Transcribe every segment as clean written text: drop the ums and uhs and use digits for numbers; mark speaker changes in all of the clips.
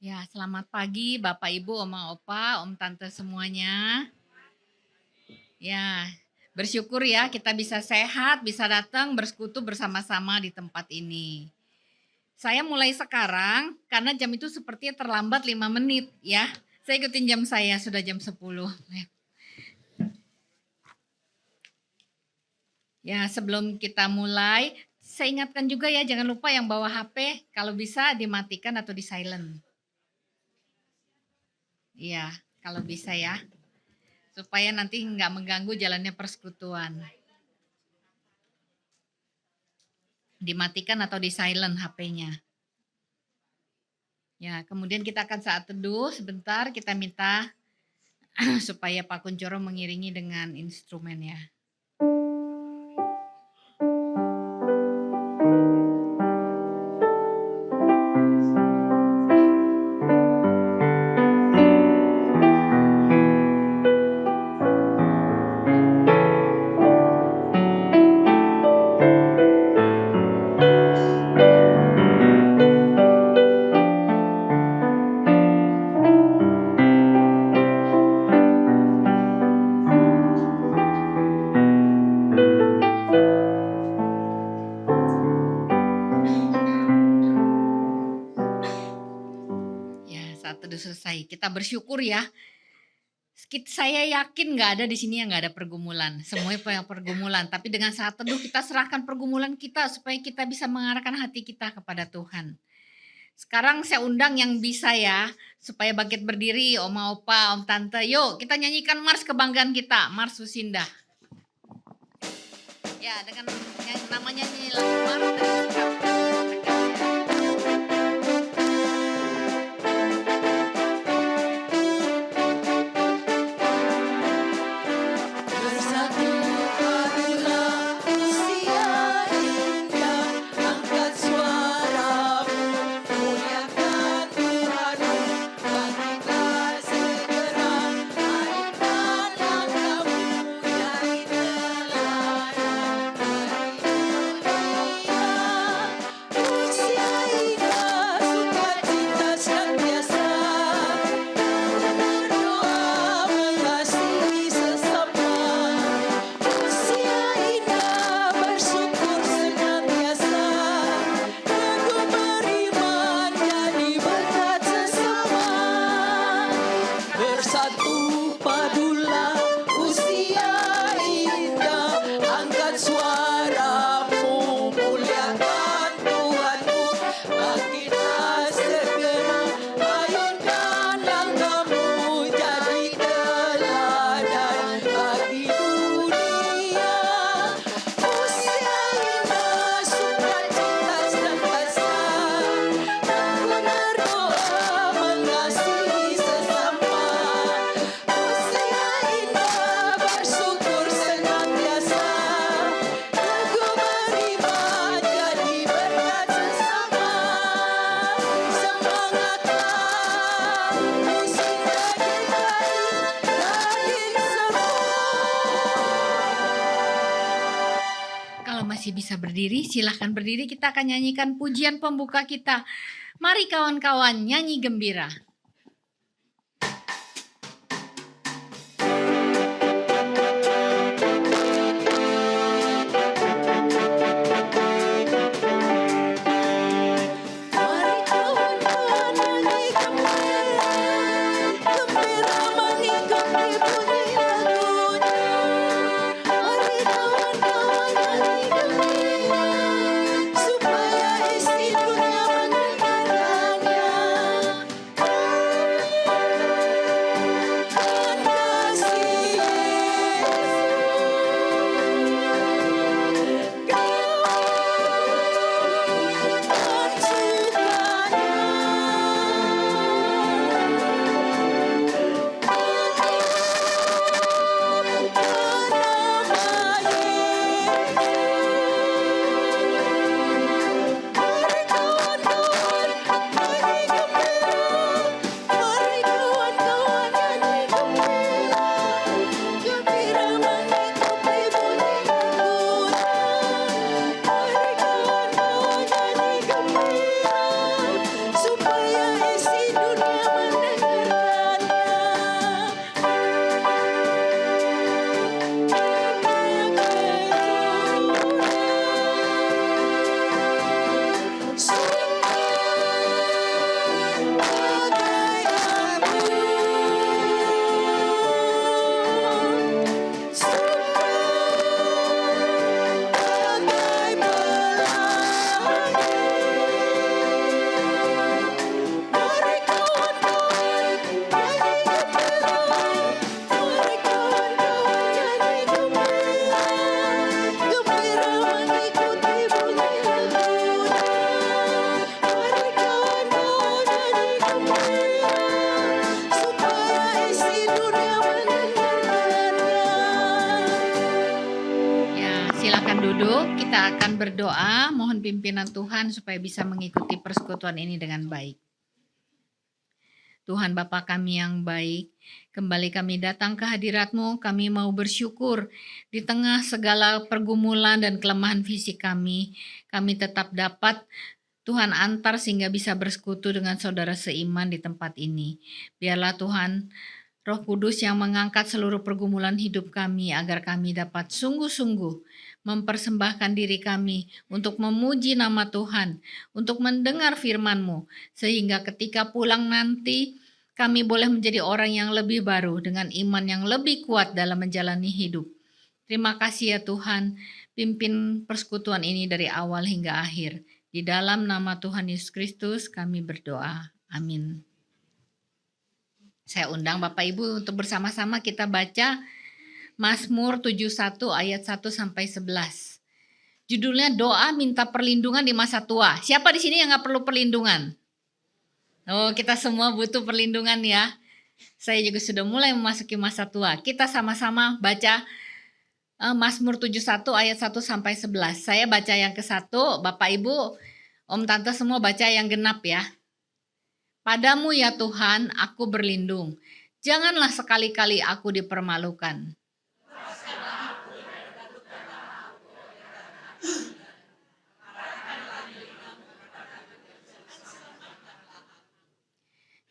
Speaker 1: Ya, selamat pagi Bapak Ibu, Oma Opa, Om Tante semuanya. Ya, bersyukur ya kita bisa sehat, bisa datang bersekutu bersama-sama di tempat ini. Saya mulai sekarang karena jam itu sepertinya terlambat 5 menit ya. Saya ikutin jam saya, sudah jam 10. Ya, sebelum kita mulai, saya ingatkan juga ya jangan lupa yang bawa HP kalau bisa dimatikan atau di silent. Iya, kalau bisa ya. Supaya nanti nggak mengganggu jalannya persekutuan. Dimatikan atau di silent HP-nya. Ya, kemudian kita akan saat teduh sebentar, kita minta supaya Pak Kuncoro mengiringi dengan instrumennya. Saat teduh selesai, kita bersyukur ya. Saya yakin nggak ada di sini yang nggak ada pergumulan. Semuanya pergumulan. Tapi dengan saat teduh kita serahkan pergumulan kita supaya kita bisa mengarahkan hati kita kepada Tuhan. Sekarang saya undang yang bisa ya, supaya bangkit berdiri, Oma Opa, Om Tante. Yuk kita nyanyikan Mars Kebanggaan kita, Mars Susinda. Ya, dengan namanya nyanyi lagu Mars dan sikap. Bisa berdiri, silahkan berdiri, kita akan nyanyikan pujian pembuka kita. Mari kawan-kawan nyanyi gembira.
Speaker 2: Supaya isi dunia mendengarkannya.
Speaker 1: duduk, kita akan berdoa, mohon pimpinan Tuhan supaya bisa mengikuti persekutuan ini dengan baik. Tuhan Bapa kami yang baik, kembali kami datang ke hadirat-Mu, kami mau bersyukur di tengah segala pergumulan dan kelemahan fisik kami tetap dapat Tuhan antar sehingga bisa bersekutu dengan saudara seiman di tempat ini. Biarlah Tuhan Roh Kudus yang mengangkat seluruh pergumulan hidup kami agar kami dapat sungguh-sungguh mempersembahkan diri kami untuk memuji nama Tuhan, untuk mendengar firman-Mu, sehingga ketika pulang nanti kami boleh menjadi orang yang lebih baru dengan iman yang lebih kuat dalam menjalani hidup. Terima kasih ya Tuhan, pimpin persekutuan ini dari awal hingga akhir. Di dalam nama Tuhan Yesus Kristus kami berdoa. Amin. Saya undang Bapak Ibu untuk bersama-sama kita baca Mazmur 71 ayat 1 sampai 11. Judulnya doa minta perlindungan di masa tua. Siapa di sini yang gak perlu perlindungan? Oh, kita semua butuh perlindungan ya. Saya juga sudah mulai memasuki masa tua. Kita sama-sama baca Mazmur 71 ayat 1 sampai 11. Saya baca yang ke-1, Bapak Ibu, Om Tante semua baca yang genap ya. Padamu ya Tuhan, aku berlindung. Janganlah sekali-kali aku dipermalukan.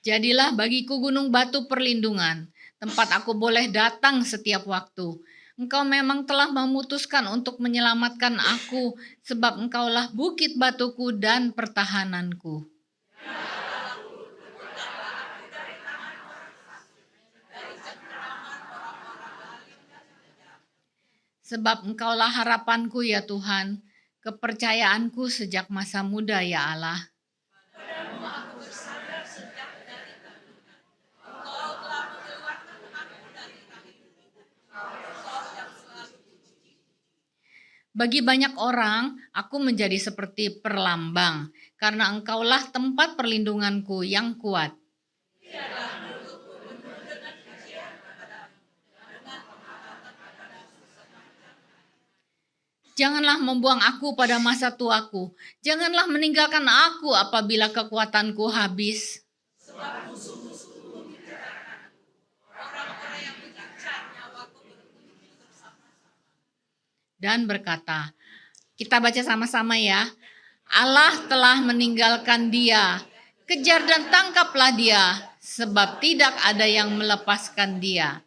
Speaker 1: Jadilah bagiku gunung batu perlindungan, tempat aku boleh datang setiap waktu. Engkau memang telah memutuskan untuk menyelamatkan aku, sebab engkaulah bukit batuku dan pertahananku. Sebab engkaulah harapanku ya Tuhan, kepercayaanku sejak masa muda ya Allah. Bagi banyak orang, aku menjadi seperti perlambang, karena engkaulah tempat perlindunganku yang kuat. Janganlah membuang aku pada masa tuaku. Janganlah meninggalkan aku apabila kekuatanku habis. Dan berkata, kita baca sama-sama ya. Allah telah meninggalkan dia. Kejar dan tangkaplah dia, sebab tidak ada yang melepaskan dia.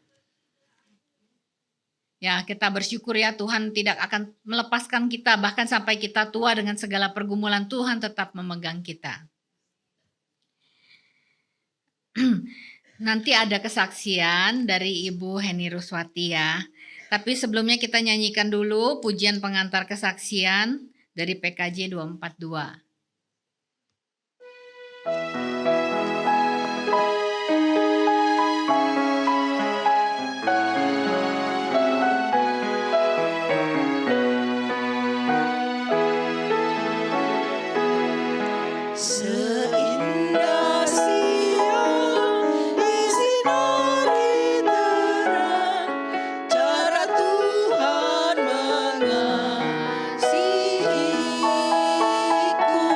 Speaker 1: Ya, kita bersyukur ya Tuhan tidak akan melepaskan kita, bahkan sampai kita tua dengan segala pergumulan Tuhan tetap memegang kita. Nanti ada kesaksian dari Ibu Heni Ruswati ya. Tapi sebelumnya kita nyanyikan dulu pujian pengantar kesaksian dari PKJ 242.
Speaker 2: Ku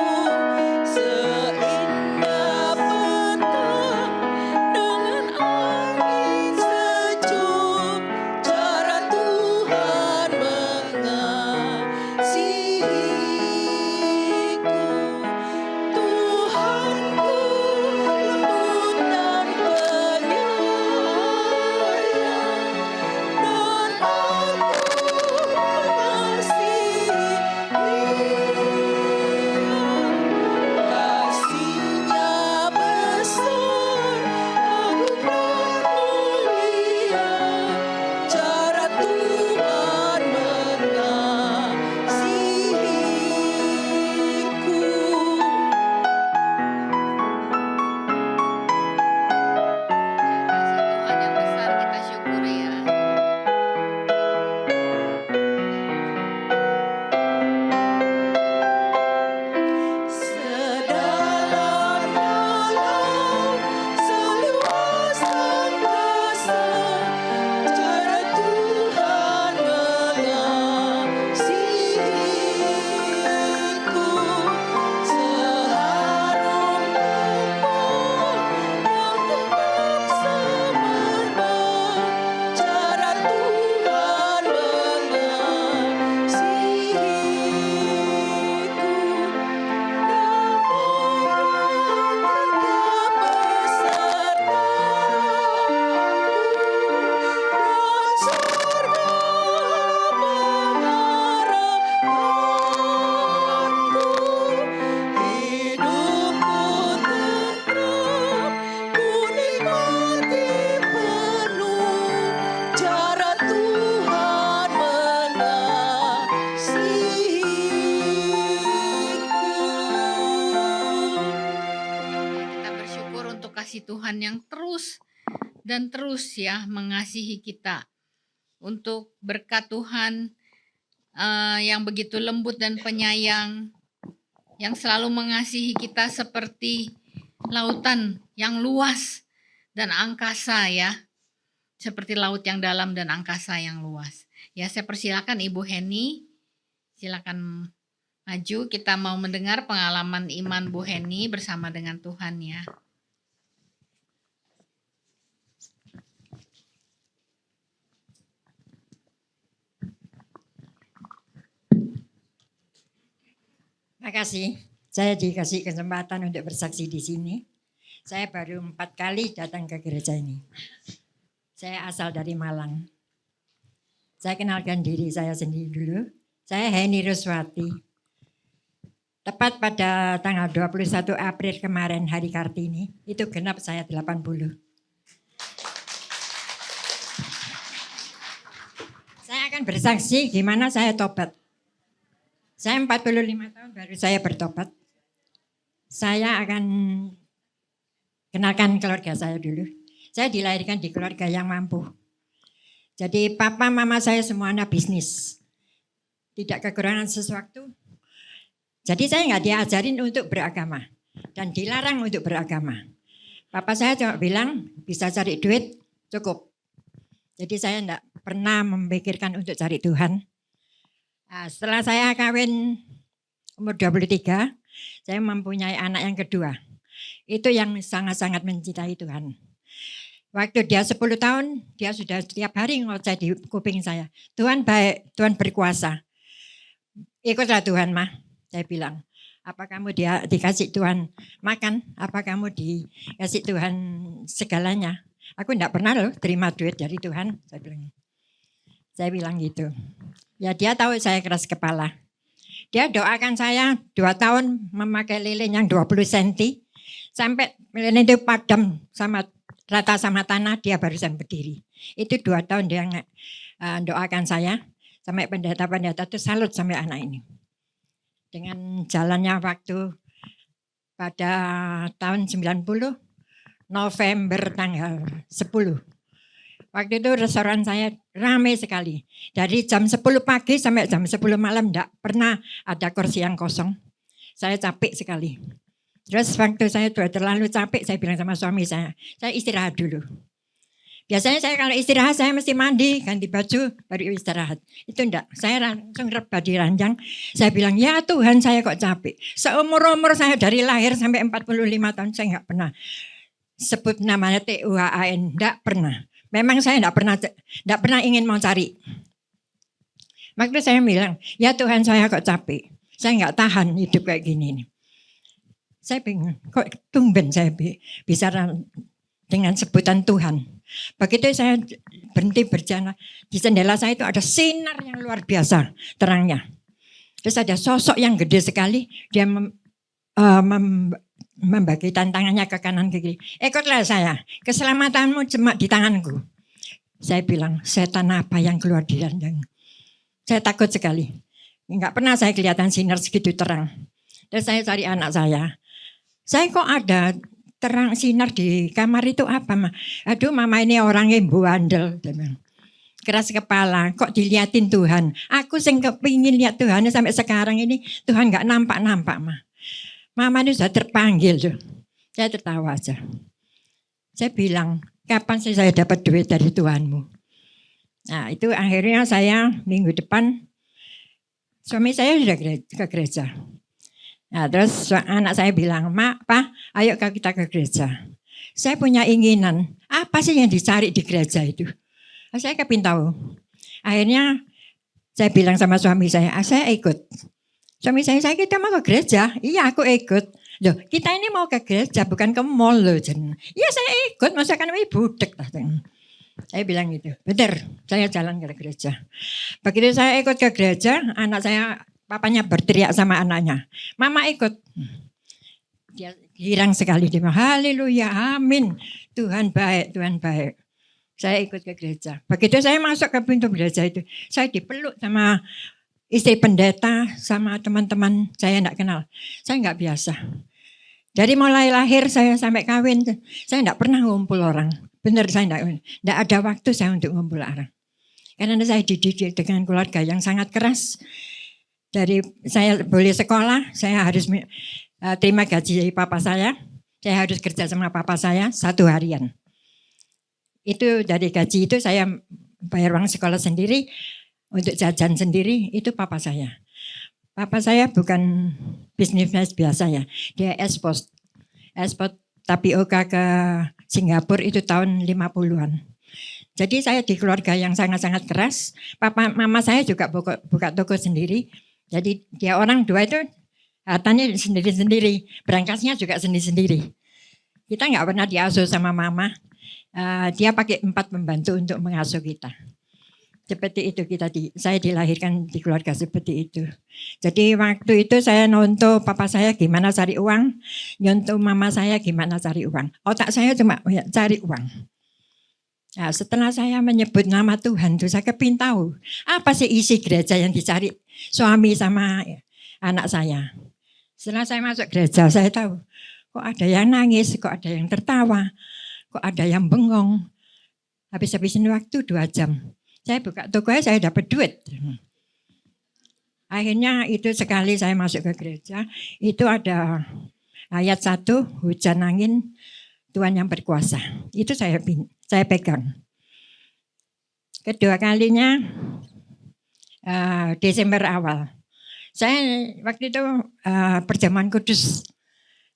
Speaker 1: kasih Tuhan yang terus dan terus ya mengasihi kita. Untuk berkat Tuhan yang begitu lembut dan penyayang, yang selalu mengasihi kita seperti lautan yang luas dan angkasa ya. Seperti laut yang dalam dan angkasa yang luas. Ya, saya persilakan Ibu Heni. Silakan maju, kita mau mendengar pengalaman iman Bu Heni bersama dengan Tuhan ya.
Speaker 2: Makasih, saya dikasih kesempatan untuk bersaksi di sini. Saya baru 4 kali datang ke gereja ini. Saya asal dari Malang. Saya kenalkan diri saya sendiri dulu. Saya Heni Ruswati. Tepat pada tanggal 21 April kemarin, hari Kartini, itu genap saya 80. Saya akan bersaksi gimana saya tobat. Saya 45 tahun baru saya bertobat. Saya akan kenalkan keluarga saya dulu. Saya dilahirkan di keluarga yang mampu. Jadi papa mama saya semuanya bisnis. Tidak kekurangan sesuatu. Jadi saya nggak diajarin untuk beragama. Dan dilarang untuk beragama. Papa saya cuma bilang bisa cari duit cukup. Jadi saya enggak pernah memikirkan untuk cari Tuhan. Nah, setelah saya kawin umur 23, saya mempunyai anak yang kedua. Itu yang sangat-sangat mencintai Tuhan. Waktu dia 10 tahun, dia sudah setiap hari ngoceh di kuping saya. Tuhan baik, Tuhan berkuasa. Ikutlah Tuhan, mah. Saya bilang, apa kamu dia dikasih Tuhan makan? Apa kamu dikasih Tuhan segalanya? Aku enggak pernah loh terima duit dari Tuhan. Saya bilang gitu. Ya dia tahu saya keras kepala. Dia doakan saya 2 tahun memakai lilin yang 20 cm. Sampai lilin itu padam sama rata sama tanah, dia barusan berdiri. Itu 2 tahun dia doakan saya. Sampai pendeta-pendeta itu salut sampai anak ini. Dengan jalannya waktu pada tahun 90, November tanggal 10. Waktu itu restoran saya ramai sekali. Dari jam 10 pagi sampai jam 10 malam tidak pernah ada kursi yang kosong. Saya capek sekali. Terus waktu saya sudah terlalu capek, saya bilang sama suami saya istirahat dulu. Biasanya saya kalau istirahat saya mesti mandi, ganti baju, baru istirahat. Itu enggak, saya langsung rebah di ranjang. Saya bilang, ya Tuhan saya kok capek. Seumur-umur saya dari lahir sampai 45 tahun saya enggak pernah sebut namanya TUHAN, enggak pernah. Memang saya enggak pernah ingin mau cari. Waktu saya bilang, ya Tuhan saya kok capek. Saya enggak tahan hidup kayak gini nih. Saya bingung, kok tumben saya bicara dengan sebutan Tuhan. Begitu saya berhenti berjalan, di jendela saya itu ada sinar yang luar biasa terangnya. Terus ada sosok yang gede sekali, dia membagi tantangannya ke kanan ke kiri. Ikutlah saya, keselamatanmu cuma di tanganku. Saya bilang, setan apa yang keluar di ranjang? Saya takut sekali. Enggak pernah saya kelihatan sinar segitu terang. Terus saya cari anak saya. Saya kok ada terang sinar di kamar itu apa, Ma? Aduh, mama ini orangnya bandel. Keras kepala, kok diliatin Tuhan. Aku sing kepingin lihat Tuhan sampai sekarang ini Tuhan enggak nampak-nampak, Ma. Mama ini sudah terpanggil. Tuh. Saya tertawa aja. Saya bilang, kapan sih saya dapat duit dari Tuhanmu? Nah itu akhirnya saya minggu depan, suami saya sudah ke gereja. Nah terus anak saya bilang, Mak, Pak, ayo kita ke gereja. Saya punya inginan, apa sih yang dicari di gereja itu? Saya kepin tahu. Akhirnya saya bilang sama suami saya ikut. Suami saya kita mau ke gereja. Iya aku ikut. Loh kita ini mau ke gereja bukan ke mall loh. Iya saya ikut, masa kan budek. Saya bilang gitu, benar saya jalan ke gereja. Begitu saya ikut ke gereja, anak saya, papanya berteriak sama anaknya. Mama ikut. Dia girang sekali. Dia bilang, haleluya, amin. Tuhan baik, Tuhan baik. Saya ikut ke gereja. Begitu saya masuk ke pintu gereja itu, saya dipeluk sama istri pendeta, sama teman-teman saya enggak kenal. Saya enggak biasa. Dari mulai lahir saya sampai kawin, saya tidak pernah ngumpul orang. Benar, saya tidak ada waktu saya untuk ngumpul orang. Karena saya dididik dengan keluarga yang sangat keras. Dari saya boleh sekolah, saya harus terima gaji dari papa saya harus kerja sama papa saya 1 harian. Itu dari gaji itu saya bayar uang sekolah sendiri, untuk jajan sendiri, itu papa saya. Papa saya bukan bisnis biasa ya, dia ekspor tapioka ke Singapura itu tahun 50-an. Jadi saya di keluarga yang sangat-sangat keras. Mama saya juga buka toko sendiri. Jadi dia orang dua itu hartanya sendiri-sendiri, berangkasnya juga sendiri-sendiri. Kita nggak pernah diasuh sama mama. Dia pakai 4 pembantu untuk mengasuh kita. Seperti itu saya dilahirkan di keluarga seperti itu. Jadi waktu itu saya nonton papa saya gimana cari uang, nonton mama saya gimana cari uang. Otak saya cuma cari uang. Nah, setelah saya menyebut nama Tuhan, tuh saya kepin tahu apa sih isi gereja yang dicari suami sama anak saya. Setelah saya masuk gereja, saya tahu kok ada yang nangis, kok ada yang tertawa, kok ada yang bengong. Habis-habisin waktu 2 jam. Saya buka toko saya dapat duit. Akhirnya itu sekali saya masuk ke gereja, itu ada ayat 1, hujan angin, Tuhan yang berkuasa. Itu saya pegang. Kedua kalinya Desember awal. Saya waktu itu perjamuan kudus.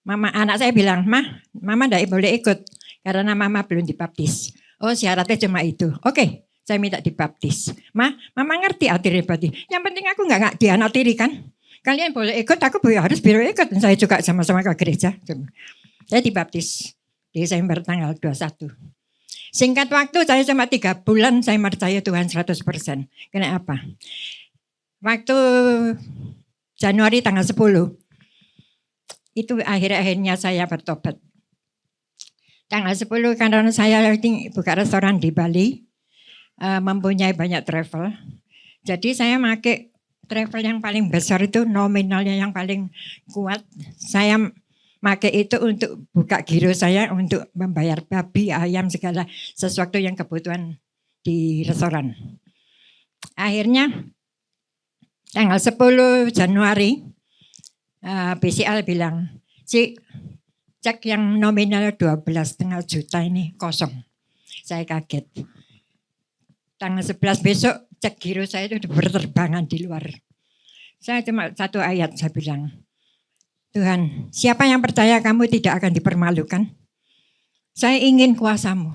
Speaker 2: Anak saya bilang, Mama tidak boleh ikut karena Mama belum dibaptis. Oh, syaratnya cuma itu. Oke, saya minta dibaptis. Mama ngerti arti baptis. Yang penting aku nggak dianatiri kan. Kalian boleh ikut, aku harus ikut. Saya juga sama-sama ke gereja. Saya dibaptis Desember tanggal 21. Singkat waktu saya cuma 3 bulan saya percaya Tuhan 100%. Kenapa? Waktu Januari tanggal 10, itu akhir-akhirnya saya bertobat. Tanggal 10 karena saya buka restoran di Bali, mempunyai banyak travel. Jadi saya pakai travel yang paling besar itu nominalnya yang paling kuat. Saya pakai itu untuk buka giro saya untuk membayar babi, ayam, segala sesuatu yang kebutuhan di restoran. Akhirnya tanggal 10 Januari BCL bilang, cek yang nominal 12,5 juta ini kosong. Saya kaget. Tanggal 11 besok cek giro saya itu berterbangan di luar. Saya cuma 1 ayat saya bilang, Tuhan, siapa yang percaya kamu tidak akan dipermalukan? Saya ingin kuasamu.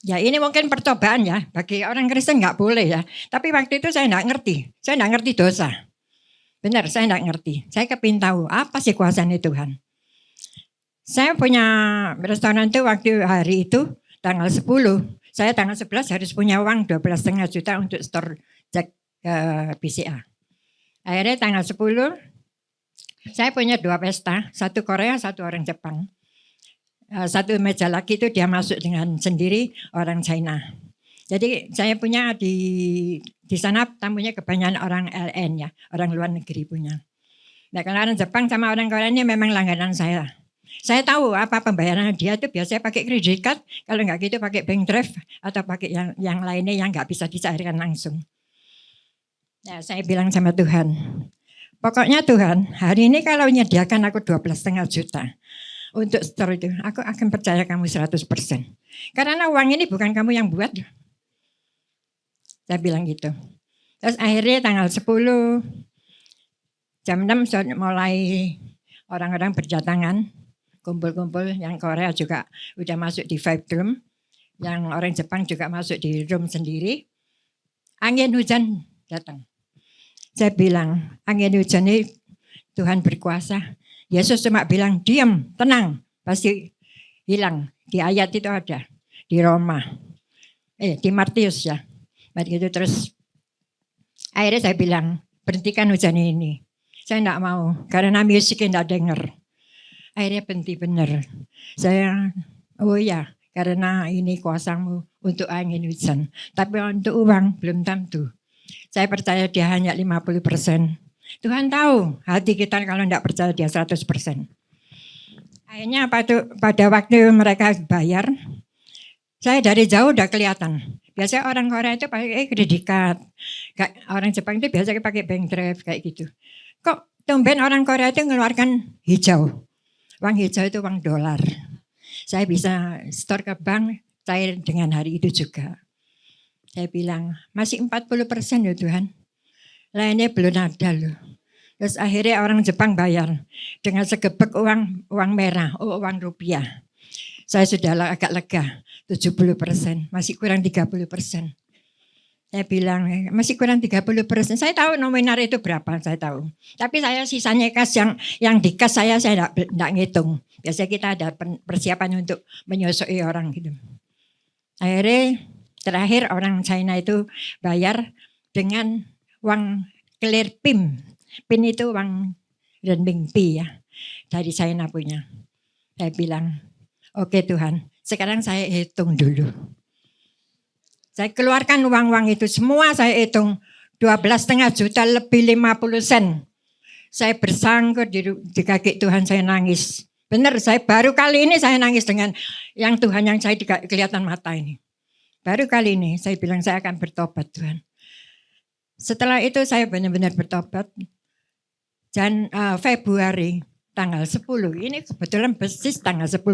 Speaker 2: Ya ini mungkin percobaan ya, bagi orang Kristen nggak boleh ya. Tapi waktu itu saya nggak ngerti, dosa. Benar, saya nggak ngerti. Saya kepin tahu apa sih kuasanya Tuhan. Saya punya restoran itu waktu hari itu tanggal 10. Saya tanggal 11 harus punya uang 12,5 juta untuk store cek BCA. Akhirnya tanggal 10 saya punya 2 pesta, 1 Korea, 1 orang Jepang. 1 meja lagi itu dia masuk dengan sendiri orang China. Jadi saya punya di sana tamunya kebanyakan orang LN ya, orang luar negeri punya. Nah kalau orang Jepang sama orang Korea ini memang langganan saya. Saya tahu apa pembayaran dia itu biasanya pakai kredit card, kalau nggak gitu pakai bank draft atau pakai yang lainnya yang nggak bisa dicairkan langsung. Nah saya bilang sama Tuhan, pokoknya Tuhan, hari ini kalau menyediakan aku 12,5 juta untuk store itu, aku akan percaya kamu 100%. Karena uang ini bukan kamu yang buat. Saya bilang gitu. Terus akhirnya tanggal 10, jam 6 mulai orang-orang berdatangan, kumpul-kumpul, yang Korea juga udah masuk di 5 room, yang orang Jepang juga masuk di room sendiri. Angin hujan datang. Saya bilang, angin hujan ini Tuhan berkuasa. Yesus cuma bilang, diam, tenang, pasti hilang. Di ayat itu ada, di Roma. Di Matius ya. Begitu terus, akhirnya saya bilang, berhentikan hujan ini. Saya enggak mau, karena musiknya enggak dengar. Akhirnya berhenti benar. Saya, oh ya, karena ini kuasamu untuk angin hujan. Tapi untuk uang belum tentu. Saya percaya dia hanya 50%. Tuhan tahu hati kita kalau tidak percaya dia 100%. Akhirnya pada waktu mereka bayar, saya dari jauh udah kelihatan. Biasanya orang Korea itu pakai kredit card. Orang Jepang itu biasanya pakai bank draft kayak gitu. Kok tumben orang Korea itu mengeluarkan hijau. Uang hijau itu uang dolar. Saya bisa store ke bank cair dengan hari itu juga. Saya bilang, masih 40% ya Tuhan. Lainnya belum ada loh. Terus akhirnya orang Jepang bayar dengan segebek uang merah, uang rupiah. Saya sudah agak lega, 70%, masih kurang 30%. Saya bilang, masih kurang 30%. Saya tahu nominal itu berapa, saya tahu. Tapi saya sisanya kas yang di kas saya enggak ngitung. Biasanya kita ada persiapan untuk menyusui orang gitu. Akhirnya terakhir orang China itu bayar dengan uang clear PIN. PIN itu uang renminbi ya, dari China punya. Saya bilang, oke Tuhan, sekarang saya hitung dulu. Saya keluarkan uang-uang itu semua, saya hitung 12,5 juta lebih 50 sen. Saya bersangkut di kaki Tuhan, saya nangis. Benar, saya baru kali ini saya nangis dengan yang Tuhan yang saya kelihatan mata ini. Baru kali ini saya bilang saya akan bertobat Tuhan. Setelah itu saya benar-benar bertobat. Dan Februari tanggal 10, ini kebetulan persis tanggal 10.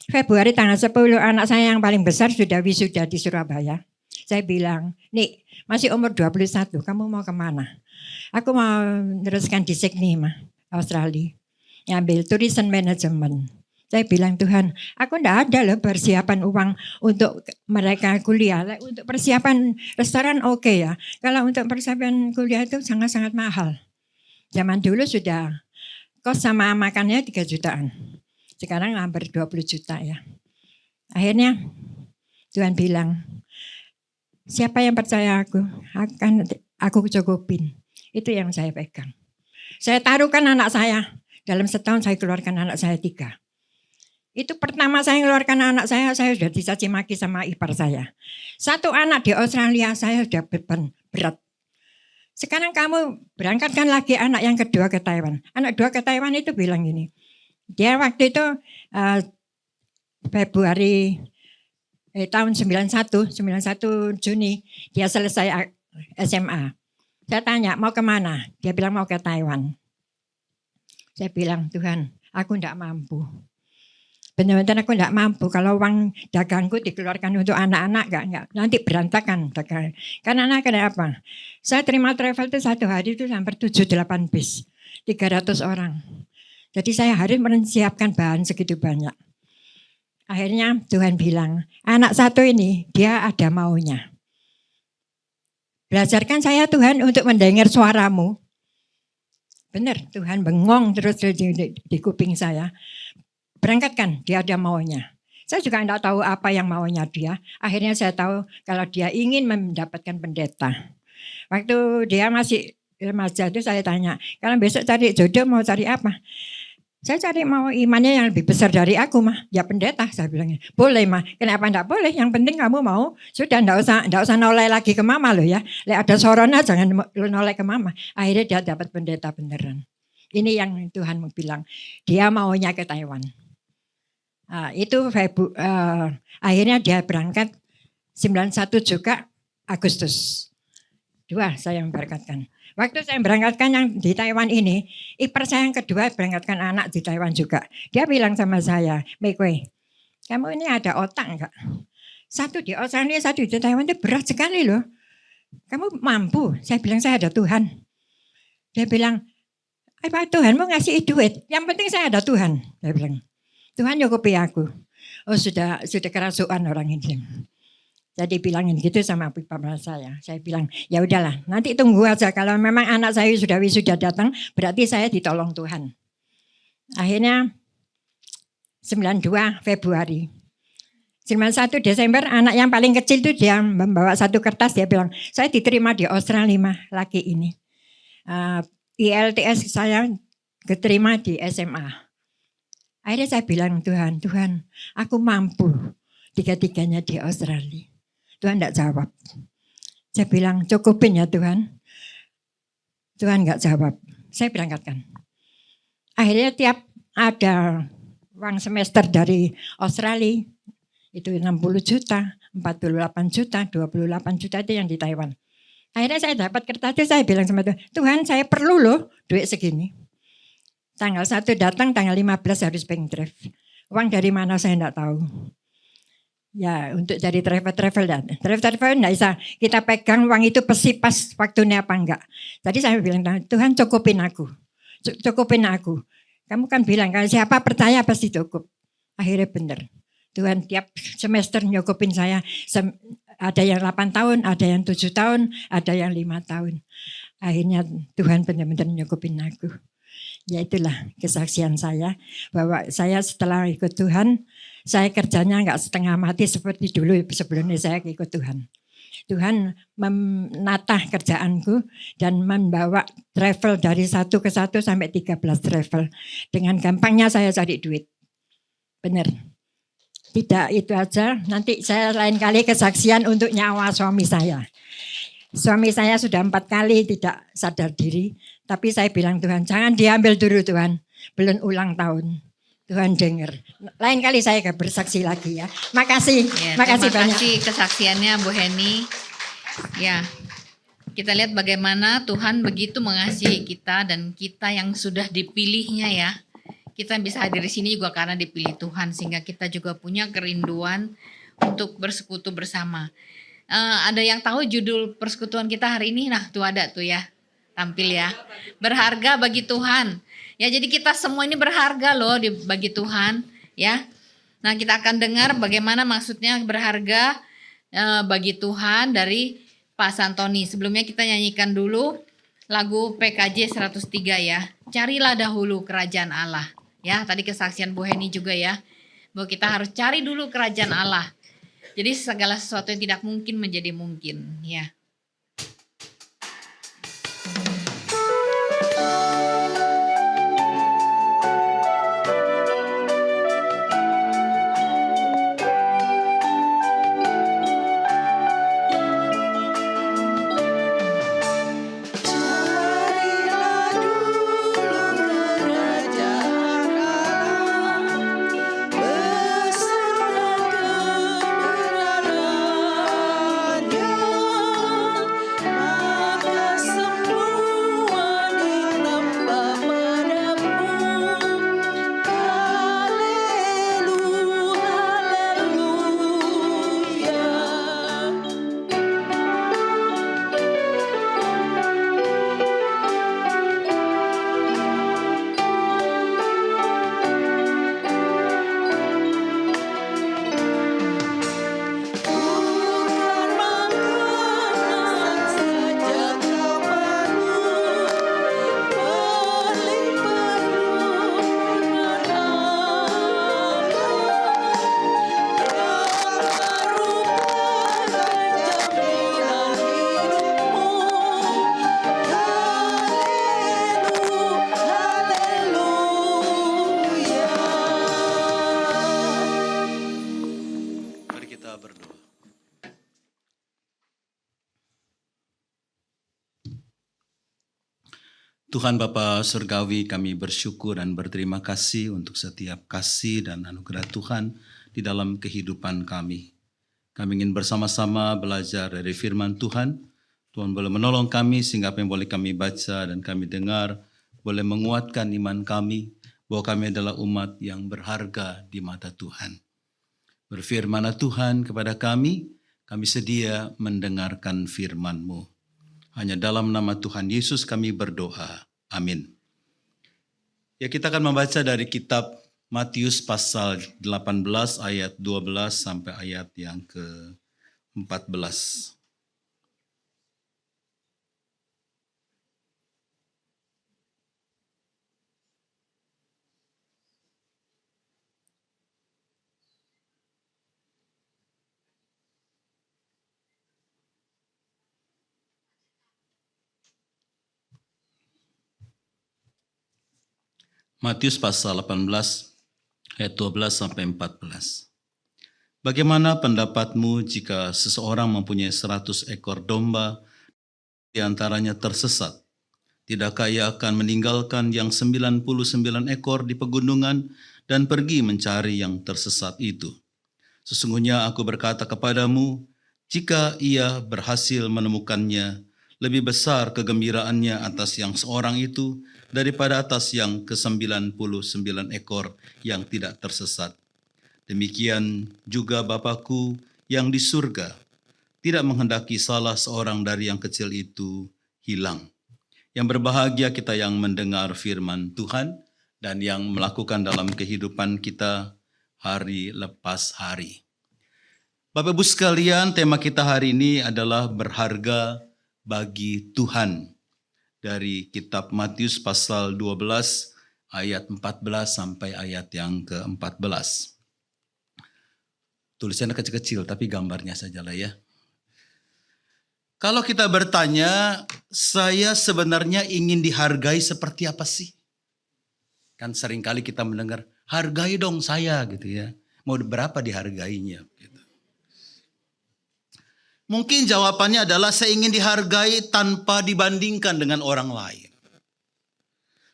Speaker 2: Februari tanggal 10 anak saya yang paling besar sudah wisuda di Surabaya. Saya bilang, Nik masih umur 21, kamu mau kemana? Aku mau meneruskan di Sydney, Australia. Ngambil tourism management. Saya bilang, Tuhan, aku enggak ada loh persiapan uang untuk mereka kuliah. Untuk persiapan restoran oke ya. Kalau untuk persiapan kuliah itu sangat-sangat mahal. Zaman dulu sudah kos sama makannya 3 jutaan. Sekarang hampir 20 juta ya. Akhirnya Tuhan bilang, siapa yang percaya aku cukupin. Itu yang saya pegang. Saya taruhkan anak saya. Dalam setahun saya keluarkan anak saya 3. Itu pertama saya keluarkan anak saya sudah dicaci maki sama ipar saya. 1 anak di Australia saya sudah beban berat. Sekarang kamu berangkatkan lagi anak yang kedua ke Taiwan. Anak 2 ke Taiwan itu bilang gini. Dia waktu itu Februari tahun 91 Juni dia selesai SMA. Saya tanya mau kemana? Dia bilang mau ke Taiwan. Saya bilang Tuhan aku enggak mampu. Benar-benar aku enggak mampu. Kalau uang dagangku dikeluarkan untuk anak-anak enggak. Nanti berantakan. Karena anak kenapa? Saya terima travel itu 1 hari itu hampir 7-8 bis. 300 orang. Jadi saya harus menyiapkan bahan segitu banyak. Akhirnya Tuhan bilang, anak 1 ini dia ada maunya. Belajarkan saya Tuhan untuk mendengar suaramu. Benar, Tuhan bengong terus di kuping saya. Berangkatkan, dia ada maunya. Saya juga tidak tahu apa yang maunya dia. Akhirnya saya tahu kalau dia ingin mendapatkan pendeta. Waktu dia masih remaja itu saya tanya, kalau besok cari jodoh mau cari apa? Saya cari mau imannya yang lebih besar dari aku mah. Ya pendeta, saya bilang. Boleh mah. Kenapa enggak boleh? Yang penting kamu mau. Sudah enggak usah noleh lagi ke mama loh ya. Lek ada sorona jangan noleh ke mama. Akhirnya dia dapat pendeta beneran. Ini yang Tuhan bilang. Dia maunya ke Taiwan. Itu akhirnya dia berangkat 91 juga Agustus. 2 saya memberangkatkan. Waktu saya berangkatkan yang di Taiwan ini, ipar saya yang kedua berangkatkan anak di Taiwan juga. Dia bilang sama saya, Mekwe, kamu ini ada otak enggak? 1 di Australia, 1 di Taiwan itu berat sekali loh. Kamu mampu? Saya bilang saya ada Tuhan. Dia bilang, apa Tuhan mau ngasih duit? Yang penting saya ada Tuhan. Dia bilang, Tuhan cukupi aku. Oh sudah kerasukan orang ini. Jadi bilangin gitu sama bapak saya. Saya bilang, ya udahlah, nanti tunggu aja. Kalau memang anak saya sudah wisuda datang, berarti saya ditolong Tuhan. Akhirnya 92 Februari. 91 Desember anak yang paling kecil itu dia membawa 1 kertas. Dia bilang, saya diterima di Australia laki ini. IELTS saya keterima di SMA. Akhirnya saya bilang, Tuhan, aku mampu 3-3-nya di Australia. Tuhan enggak jawab. Saya bilang, cukupin ya Tuhan. Tuhan enggak jawab. Saya berangkatkan. Akhirnya tiap ada uang semester dari Australia, itu 60 juta, 48 juta, 28 juta itu yang di Taiwan. Akhirnya saya dapat kertas itu, saya bilang sama Tuhan, Tuhan saya perlu loh duit segini. Tanggal 1 datang, tanggal 15 harus bank draft. Uang dari mana saya enggak tahu. Ya untuk jadi travel dan travel enggak bisa kita pegang uang itu pasti pas waktunya apa enggak. Tadi saya bilang, Tuhan cukupin aku. Cukupin aku. Kamu kan bilang kalau siapa percaya pasti cukup. Akhirnya benar. Tuhan tiap semester nyukupin saya. Ada yang 8 tahun, ada yang 7 tahun, ada yang 5 tahun. Akhirnya Tuhan benar-benar nyukupin aku. Ya itulah kesaksian saya. Bahwa saya setelah ikut Tuhan, saya kerjanya enggak setengah mati seperti dulu sebelumnya saya ikut Tuhan. Tuhan menata kerjaanku dan membawa travel dari 1 ke 1 sampai 13 travel. Dengan gampangnya saya cari duit. Benar. Tidak itu aja, nanti saya lain kali kesaksian untuk nyawa suami saya. Suami saya sudah 4 kali tidak sadar diri, tapi saya bilang Tuhan jangan diambil dulu Tuhan, belum ulang tahun. Tuhan dengar. Lain kali saya bersaksi lagi ya. Makasih,
Speaker 1: Ya,
Speaker 2: makasih
Speaker 1: terima
Speaker 2: banyak.
Speaker 1: kasih kesaksiannya Bu Heni. Ya, kita lihat bagaimana Tuhan begitu mengasihi kita dan kita yang sudah dipilihnya ya. Kita bisa hadir di sini juga karena dipilih Tuhan sehingga kita juga punya kerinduan untuk bersekutu bersama. Ada yang tahu judul persekutuan kita hari ini? Nah, tuh ada tuh ya. Tampil ya. Berharga bagi Tuhan. Ya, jadi kita semua ini berharga loh bagi Tuhan, ya. Nah, kita akan dengar bagaimana maksudnya berharga bagi Tuhan dari Pak Santoni. Sebelumnya kita nyanyikan dulu lagu PKJ 103 ya. Carilah dahulu kerajaan Allah. Ya, tadi kesaksian Bu Heni juga ya. Bahwa kita harus cari dulu kerajaan Allah. Jadi segala sesuatu yang tidak mungkin menjadi mungkin, ya.
Speaker 3: Tuhan Bapa Surgawi, kami bersyukur dan berterima kasih untuk setiap kasih dan anugerah Tuhan di dalam kehidupan kami. Kami ingin bersama-sama belajar dari firman Tuhan. Tuhan boleh menolong kami sehingga apa yang boleh kami baca dan kami dengar boleh menguatkan iman kami bahwa kami adalah umat yang berharga di mata Tuhan. Berfirmanlah Tuhan kepada kami sedia mendengarkan firman-Mu. Hanya dalam nama Tuhan Yesus kami berdoa. Amin. Ya, kita akan membaca dari kitab Matius pasal 18 ayat 12 sampai ayat yang ke-14. Matius pasal 18 ayat 12 sampai 14. Bagaimana pendapatmu jika seseorang mempunyai 100 ekor domba, di antaranya tersesat Tidakkah ia akan meninggalkan yang 99 ekor di pegunungan dan pergi mencari yang tersesat itu? Sesungguhnya aku berkata kepadamu, jika ia berhasil menemukannya, lebih besar kegembiraannya atas yang seorang itu daripada atas yang ke-99 ekor yang tidak tersesat. Demikian juga Bapa-Ku yang di surga tidak menghendaki salah seorang dari yang kecil itu hilang. Yang berbahagia kita yang mendengar firman Tuhan dan yang melakukan dalam kehidupan kita hari lepas hari. Bapak Ibu sekalian, tema kita hari ini adalah berharga bagi Tuhan. Dari kitab Matius pasal 12 ayat 14 sampai ayat yang ke-14. Tulisannya kecil-kecil tapi gambarnya sajalah ya. Kalau kita bertanya, saya sebenarnya ingin dihargai seperti apa sih? Kan seringkali kita mendengar, hargai dong saya gitu ya. Mau berapa dihargainya? Gitu. Mungkin jawabannya adalah saya ingin dihargai tanpa dibandingkan dengan orang lain.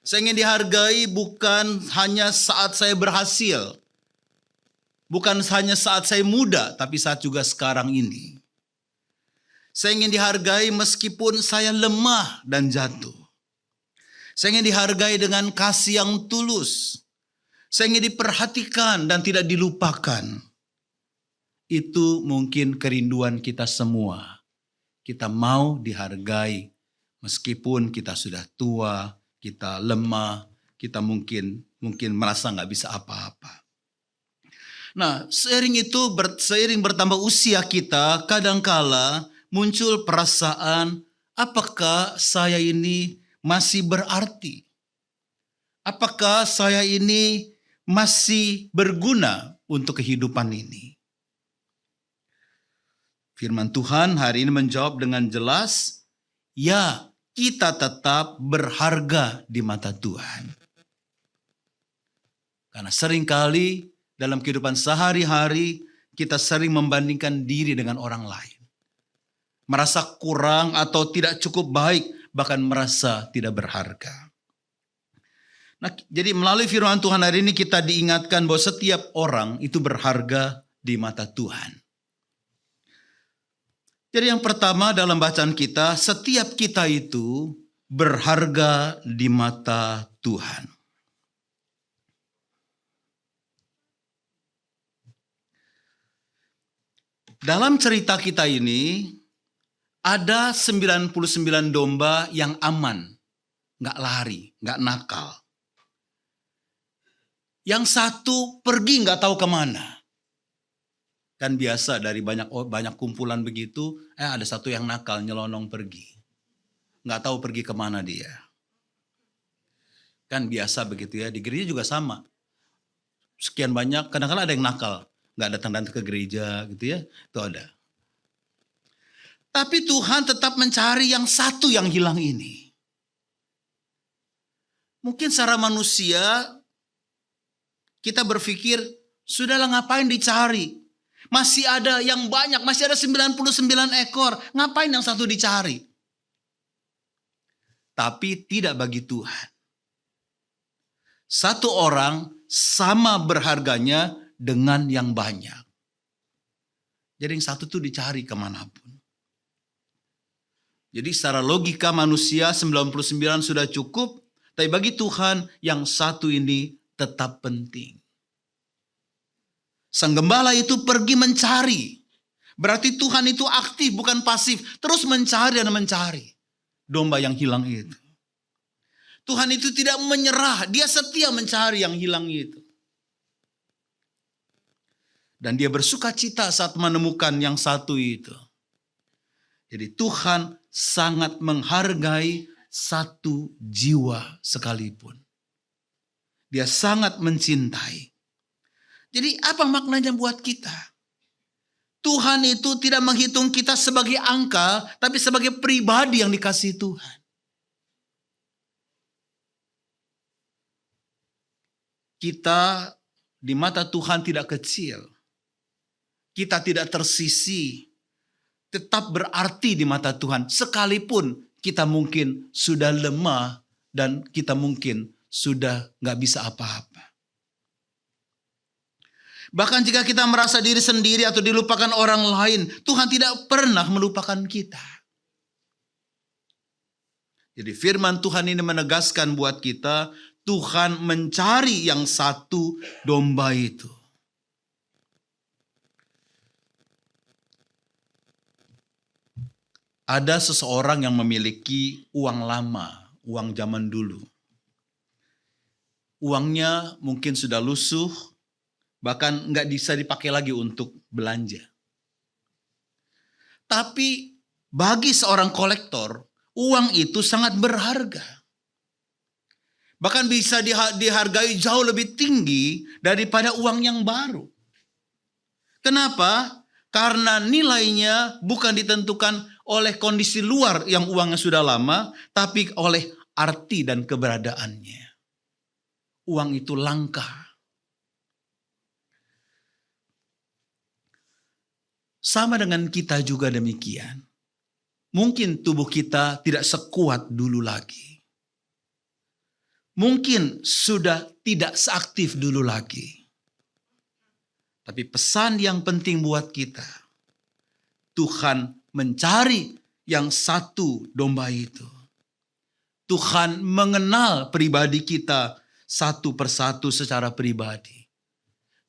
Speaker 3: Saya ingin dihargai bukan hanya saat saya berhasil. Bukan hanya saat saya muda, tapi saat juga sekarang ini. Saya ingin dihargai meskipun saya lemah dan jatuh. Saya ingin dihargai dengan kasih yang tulus. Saya ingin diperhatikan dan tidak dilupakan. Itu mungkin kerinduan kita semua. Kita mau dihargai meskipun kita sudah tua, kita lemah, kita mungkin merasa nggak bisa apa-apa. Nah, seiring bertambah usia kita, kadangkala muncul perasaan, apakah saya ini masih berarti? Apakah saya ini masih berguna untuk kehidupan ini? Firman Tuhan hari ini menjawab dengan jelas, ya, kita tetap berharga di mata Tuhan. Karena seringkali dalam kehidupan sehari-hari kita sering membandingkan diri dengan orang lain. Merasa kurang atau tidak cukup baik, bahkan merasa tidak berharga. Nah, jadi melalui firman Tuhan hari ini kita diingatkan bahwa setiap orang itu berharga di mata Tuhan. Jadi yang pertama dalam bacaan kita, setiap kita itu berharga di mata Tuhan. Dalam cerita kita ini, ada 99 domba yang aman, nggak lari, nggak nakal. Yang satu pergi nggak tahu kemana. Kan biasa dari banyak kumpulan begitu, ada satu yang nakal nyelonong pergi. Nggak tahu pergi kemana dia. Kan biasa begitu ya, di gereja juga sama. Sekian banyak, kadang-kadang ada yang nakal. Nggak datang-datang ke gereja gitu ya, itu ada. Tapi Tuhan tetap mencari yang satu yang hilang ini. Mungkin secara manusia kita berpikir, sudahlah ngapain dicari? Masih ada yang banyak, masih ada 99 ekor. Ngapain yang satu dicari? Tapi tidak bagi Tuhan. Satu orang sama berharganya dengan yang banyak. Jadi yang satu tuh dicari kemanapun. Jadi secara logika manusia 99 sudah cukup. Tapi bagi Tuhan yang satu ini tetap penting. Sang gembala itu pergi mencari. Berarti Tuhan itu aktif bukan pasif. Terus mencari dan mencari domba yang hilang itu. Tuhan itu tidak menyerah. Dia setia mencari yang hilang itu. Dan dia bersuka cita saat menemukan yang satu itu. Jadi Tuhan sangat menghargai satu jiwa sekalipun. Dia sangat mencintai. Jadi apa maknanya buat kita? Tuhan itu tidak menghitung kita sebagai angka, tapi sebagai pribadi yang dikasihi Tuhan. Kita di mata Tuhan tidak kecil. Kita tidak tersisi. Tetap berarti di mata Tuhan. Sekalipun kita mungkin sudah lemah dan kita mungkin sudah nggak bisa apa-apa. Bahkan jika kita merasa diri sendiri atau dilupakan orang lain, Tuhan tidak pernah melupakan kita. Jadi firman Tuhan ini menegaskan buat kita, Tuhan mencari yang satu domba itu. Ada seseorang yang memiliki uang lama, uang zaman dulu. Uangnya mungkin sudah lusuh, bahkan nggak bisa dipakai lagi untuk belanja. Tapi bagi seorang kolektor, uang itu sangat berharga. Bahkan bisa dihargai jauh lebih tinggi daripada uang yang baru. Kenapa? Karena nilainya bukan ditentukan oleh kondisi luar yang uangnya sudah lama, tapi oleh arti dan keberadaannya. Uang itu langka. Sama dengan kita juga demikian. Mungkin tubuh kita tidak sekuat dulu lagi. Mungkin sudah tidak seaktif dulu lagi. Tapi pesan yang penting buat kita, Tuhan mencari yang satu domba itu. Tuhan mengenal pribadi kita satu persatu secara pribadi.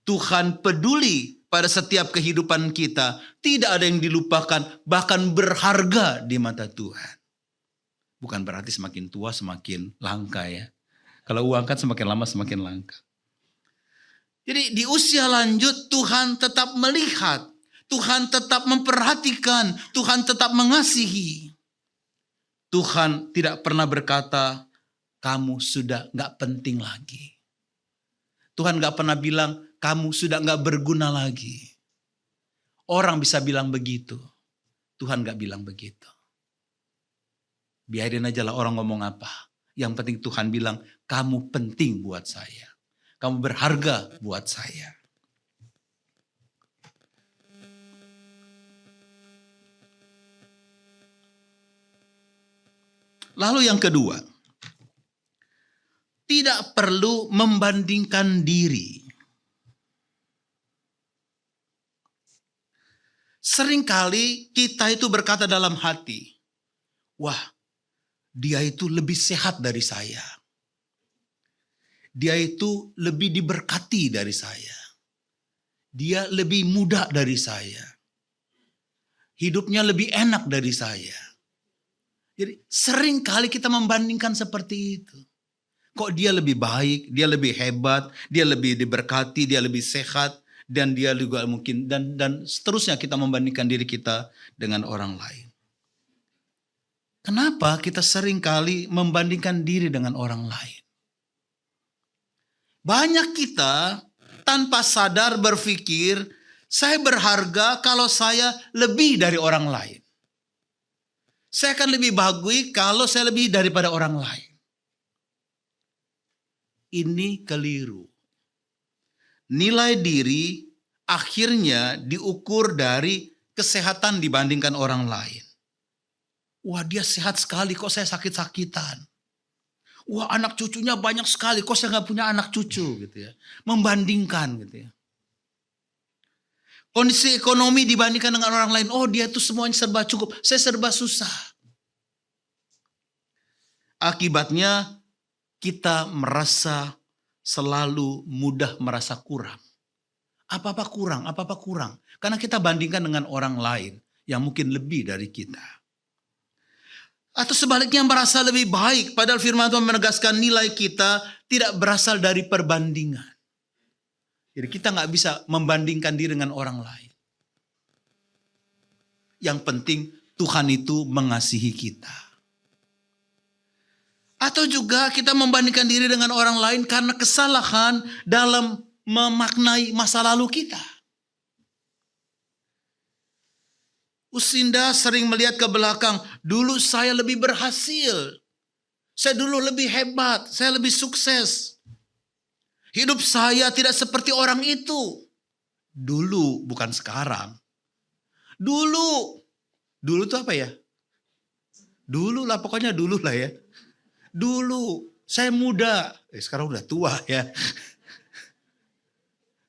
Speaker 3: Tuhan peduli pada setiap kehidupan kita. Tidak ada yang dilupakan, bahkan berharga di mata Tuhan. Bukan berarti semakin tua semakin langka ya. Kalau uang kan semakin lama semakin langka. Jadi di usia lanjut Tuhan tetap melihat. Tuhan tetap memperhatikan. Tuhan tetap mengasihi. Tuhan tidak pernah berkata, kamu sudah gak penting lagi. Tuhan gak pernah bilang, kamu sudah gak berguna lagi. Orang bisa bilang begitu. Tuhan gak bilang begitu. Biarin aja lah orang ngomong apa. Yang penting Tuhan bilang, kamu penting buat saya. Kamu berharga buat saya. Lalu yang kedua, tidak perlu membandingkan diri. Seringkali kita itu berkata dalam hati, wah, dia itu lebih sehat dari saya. Dia itu lebih diberkati dari saya. Dia lebih muda dari saya. Hidupnya lebih enak dari saya. Jadi seringkali kita membandingkan seperti itu. Kok dia lebih baik, dia lebih hebat, dia lebih diberkati, dia lebih sehat, dan dia juga mungkin, dan seterusnya kita membandingkan diri kita dengan orang lain. Kenapa kita seringkali membandingkan diri dengan orang lain? Banyak kita tanpa sadar berpikir, saya berharga kalau saya lebih dari orang lain. Saya akan lebih bagus kalau saya lebih daripada orang lain. Ini keliru. Nilai diri akhirnya diukur dari kesehatan dibandingkan orang lain. Wah, dia sehat sekali, kok saya sakit-sakitan. Wah, anak cucunya banyak sekali, kok saya gak punya anak cucu gitu ya. Membandingkan gitu ya. Kondisi ekonomi dibandingkan dengan orang lain, oh dia tuh semuanya serba cukup, saya serba susah. Akibatnya kita merasa selalu mudah merasa kurang. Apa-apa kurang. Karena kita bandingkan dengan orang lain yang mungkin lebih dari kita. Atau sebaliknya merasa lebih baik. Padahal firman Tuhan menegaskan nilai kita tidak berasal dari perbandingan. Jadi kita gak bisa membandingkan diri dengan orang lain. Yang penting Tuhan itu mengasihi kita. Atau juga kita membandingkan diri dengan orang lain karena kesalahan dalam memaknai masa lalu kita. Usinda sering melihat ke belakang, dulu saya lebih berhasil. Saya dulu lebih hebat, saya lebih sukses. Hidup saya tidak seperti orang itu. Dulu, bukan sekarang. Dulu itu apa ya? Dulu lah, pokoknya dulu lah ya. Dulu saya muda, sekarang udah tua ya.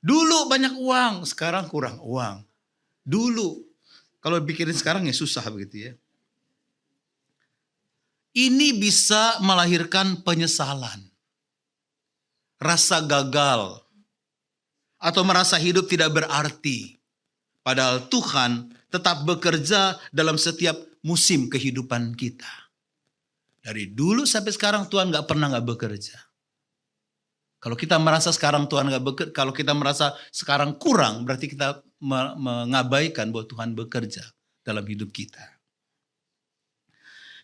Speaker 3: Dulu banyak uang, sekarang kurang uang. Dulu, kalau pikirin sekarang ya susah begitu ya. Ini bisa melahirkan penyesalan, rasa gagal, atau merasa hidup tidak berarti. Padahal Tuhan tetap bekerja dalam setiap musim kehidupan kita. Dari dulu sampai sekarang Tuhan gak pernah gak bekerja. Kalau kita merasa sekarang Tuhan gak bekerja, kalau kita merasa sekarang kurang, berarti kita mengabaikan bahwa Tuhan bekerja dalam hidup kita.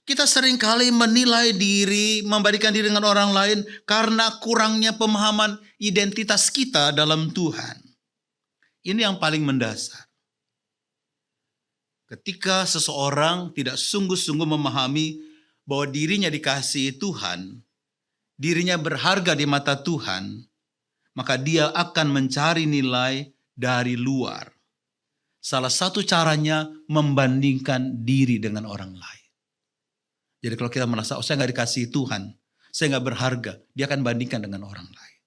Speaker 3: Kita seringkali menilai diri, membandingkan diri dengan orang lain karena kurangnya pemahaman identitas kita dalam Tuhan. Ini yang paling mendasar. Ketika seseorang tidak sungguh-sungguh memahami bahwa dirinya dikasihi Tuhan, dirinya berharga di mata Tuhan, maka dia akan mencari nilai dari luar. Salah satu caranya membandingkan diri dengan orang lain. Jadi kalau kita merasa, saya gak dikasihi Tuhan, saya gak berharga, dia akan bandingkan dengan orang lain.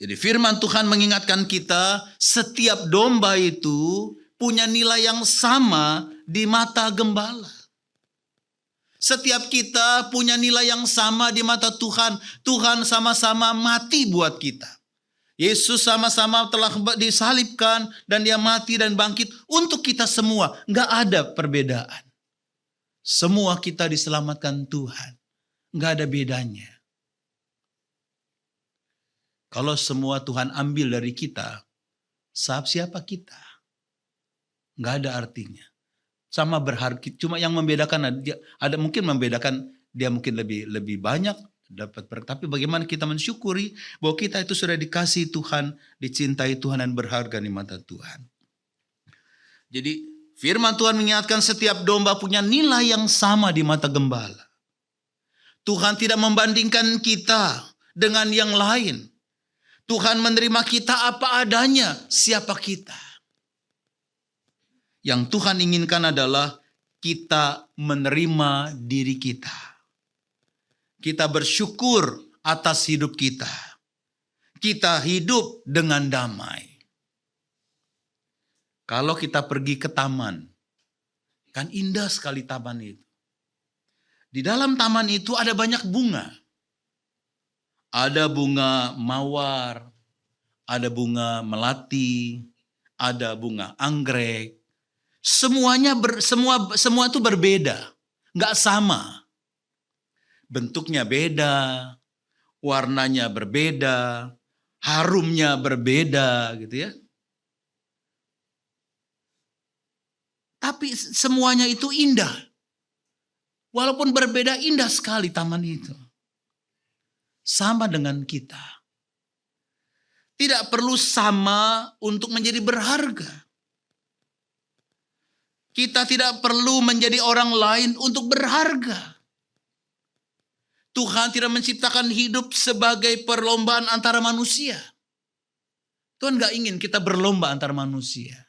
Speaker 3: Jadi firman Tuhan mengingatkan kita, setiap domba itu punya nilai yang sama di mata gembala. Setiap kita punya nilai yang sama di mata Tuhan. Tuhan sama-sama mati buat kita. Yesus sama-sama telah disalibkan dan dia mati dan bangkit untuk kita semua. Gak ada perbedaan. Semua kita diselamatkan Tuhan. Gak ada bedanya. Kalau semua Tuhan ambil dari kita, siapa kita? Gak ada artinya. Sama berharga. Cuma yang membedakan ada mungkin membedakan dia mungkin lebih banyak dapat berkat. Tapi bagaimana kita mensyukuri bahwa kita itu sudah dikasihi Tuhan, dicintai Tuhan dan berharga di mata Tuhan. Jadi firman Tuhan mengingatkan setiap domba punya nilai yang sama di mata gembala. Tuhan tidak membandingkan kita dengan yang lain. Tuhan menerima kita apa adanya, siapa kita. Yang Tuhan inginkan adalah kita menerima diri kita. Kita bersyukur atas hidup kita. Kita hidup dengan damai. Kalau kita pergi ke taman, kan indah sekali taman itu. Di dalam taman itu ada banyak bunga. Ada bunga mawar, ada bunga melati, ada bunga anggrek. Semuanya semua itu berbeda, nggak sama. Bentuknya beda, warnanya berbeda, harumnya berbeda, gitu ya. Tapi semuanya itu indah. Walaupun berbeda, indah sekali taman itu. Sama dengan kita. Tidak perlu sama untuk menjadi berharga. Kita tidak perlu menjadi orang lain untuk berharga. Tuhan tidak menciptakan hidup sebagai perlombaan antara manusia. Tuhan gak ingin kita berlomba antar manusia.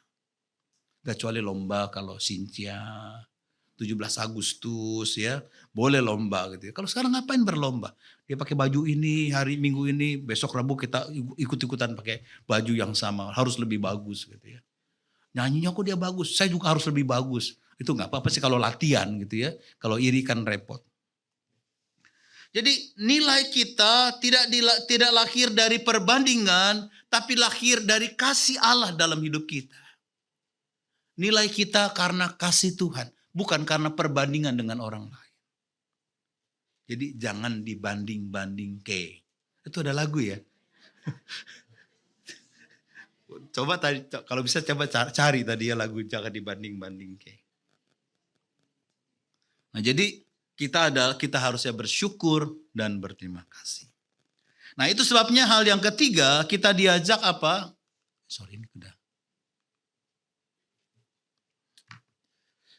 Speaker 3: Kecuali lomba kalau Cynthia 17 Agustus ya, boleh lomba gitu ya. Kalau sekarang ngapain berlomba? Dia pakai baju ini hari Minggu ini, besok Rabu kita ikut-ikutan pakai baju yang sama, harus lebih bagus gitu ya. Nyanyinya kok dia bagus, saya juga harus lebih bagus. Itu gak apa-apa sih kalau latihan gitu ya. Kalau iri kan repot. Jadi nilai kita tidak lahir dari perbandingan, tapi lahir dari kasih Allah dalam hidup kita. Nilai kita karena kasih Tuhan, bukan karena perbandingan dengan orang lain. Jadi jangan dibanding-banding ke. Itu ada lagu ya. Coba tadi, kalau bisa coba cari tadi ya lagu jangan dibanding-banding ke. Nah jadi kita harusnya bersyukur dan berterima kasih. Nah itu sebabnya hal yang ketiga kita diajak apa? Sorry ini udah.